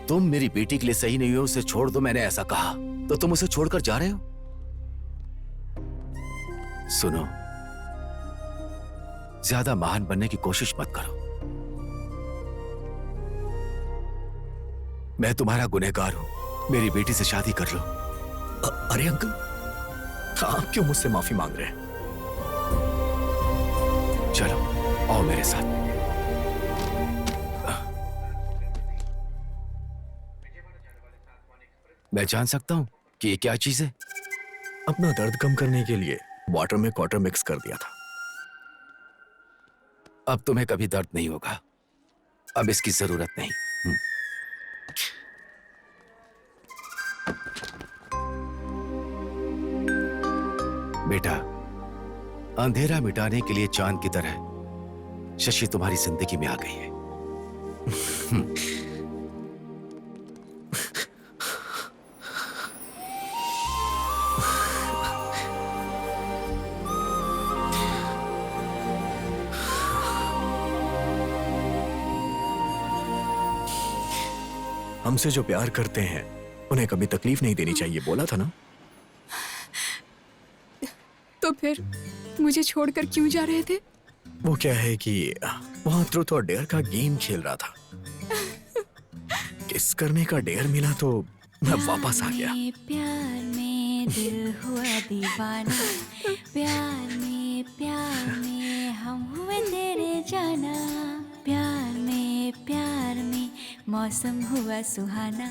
तुम मेरी बेटी के लिए सही नहीं हो, उसे छोड़ दो, मैंने ऐसा कहा तो तुम उसे छोड़कर जा रहे हो। सुनो, ज्यादा महान बनने की कोशिश मत करो। मैं तुम्हारा गुनहगार हूं, मेरी बेटी से शादी कर लो। अरे अंकल, आप क्यों मुझसे माफी मांग रहे हैं? चलो आओ मेरे साथ। मैं जान सकता हूं कि ये क्या चीज है? अपना दर्द कम करने के लिए वाटर में क्वार्टर मिक्स कर दिया था। अब तुम्हें कभी दर्द नहीं होगा, अब इसकी जरूरत नहीं। बेटा, अंधेरा मिटाने के लिए चांद की तरह शशि तुम्हारी जिंदगी में आ गई है। हमसे जो प्यार करते हैं उन्हें कभी तकलीफ नहीं देनी चाहिए, बोला था ना। तो फिर मुझे छोड़कर क्यों जा रहे थे? वो क्या है कि वहां ट्रुथ और डेयर का गेम खेल रहा था। किस करने का डेयर मिला तो मैं वापस आ गया। प्यार में दिल हुआ दीवाना, प्यार में हम हुए तेरे जाना, प्यार में मौसम हुआ सुहाना।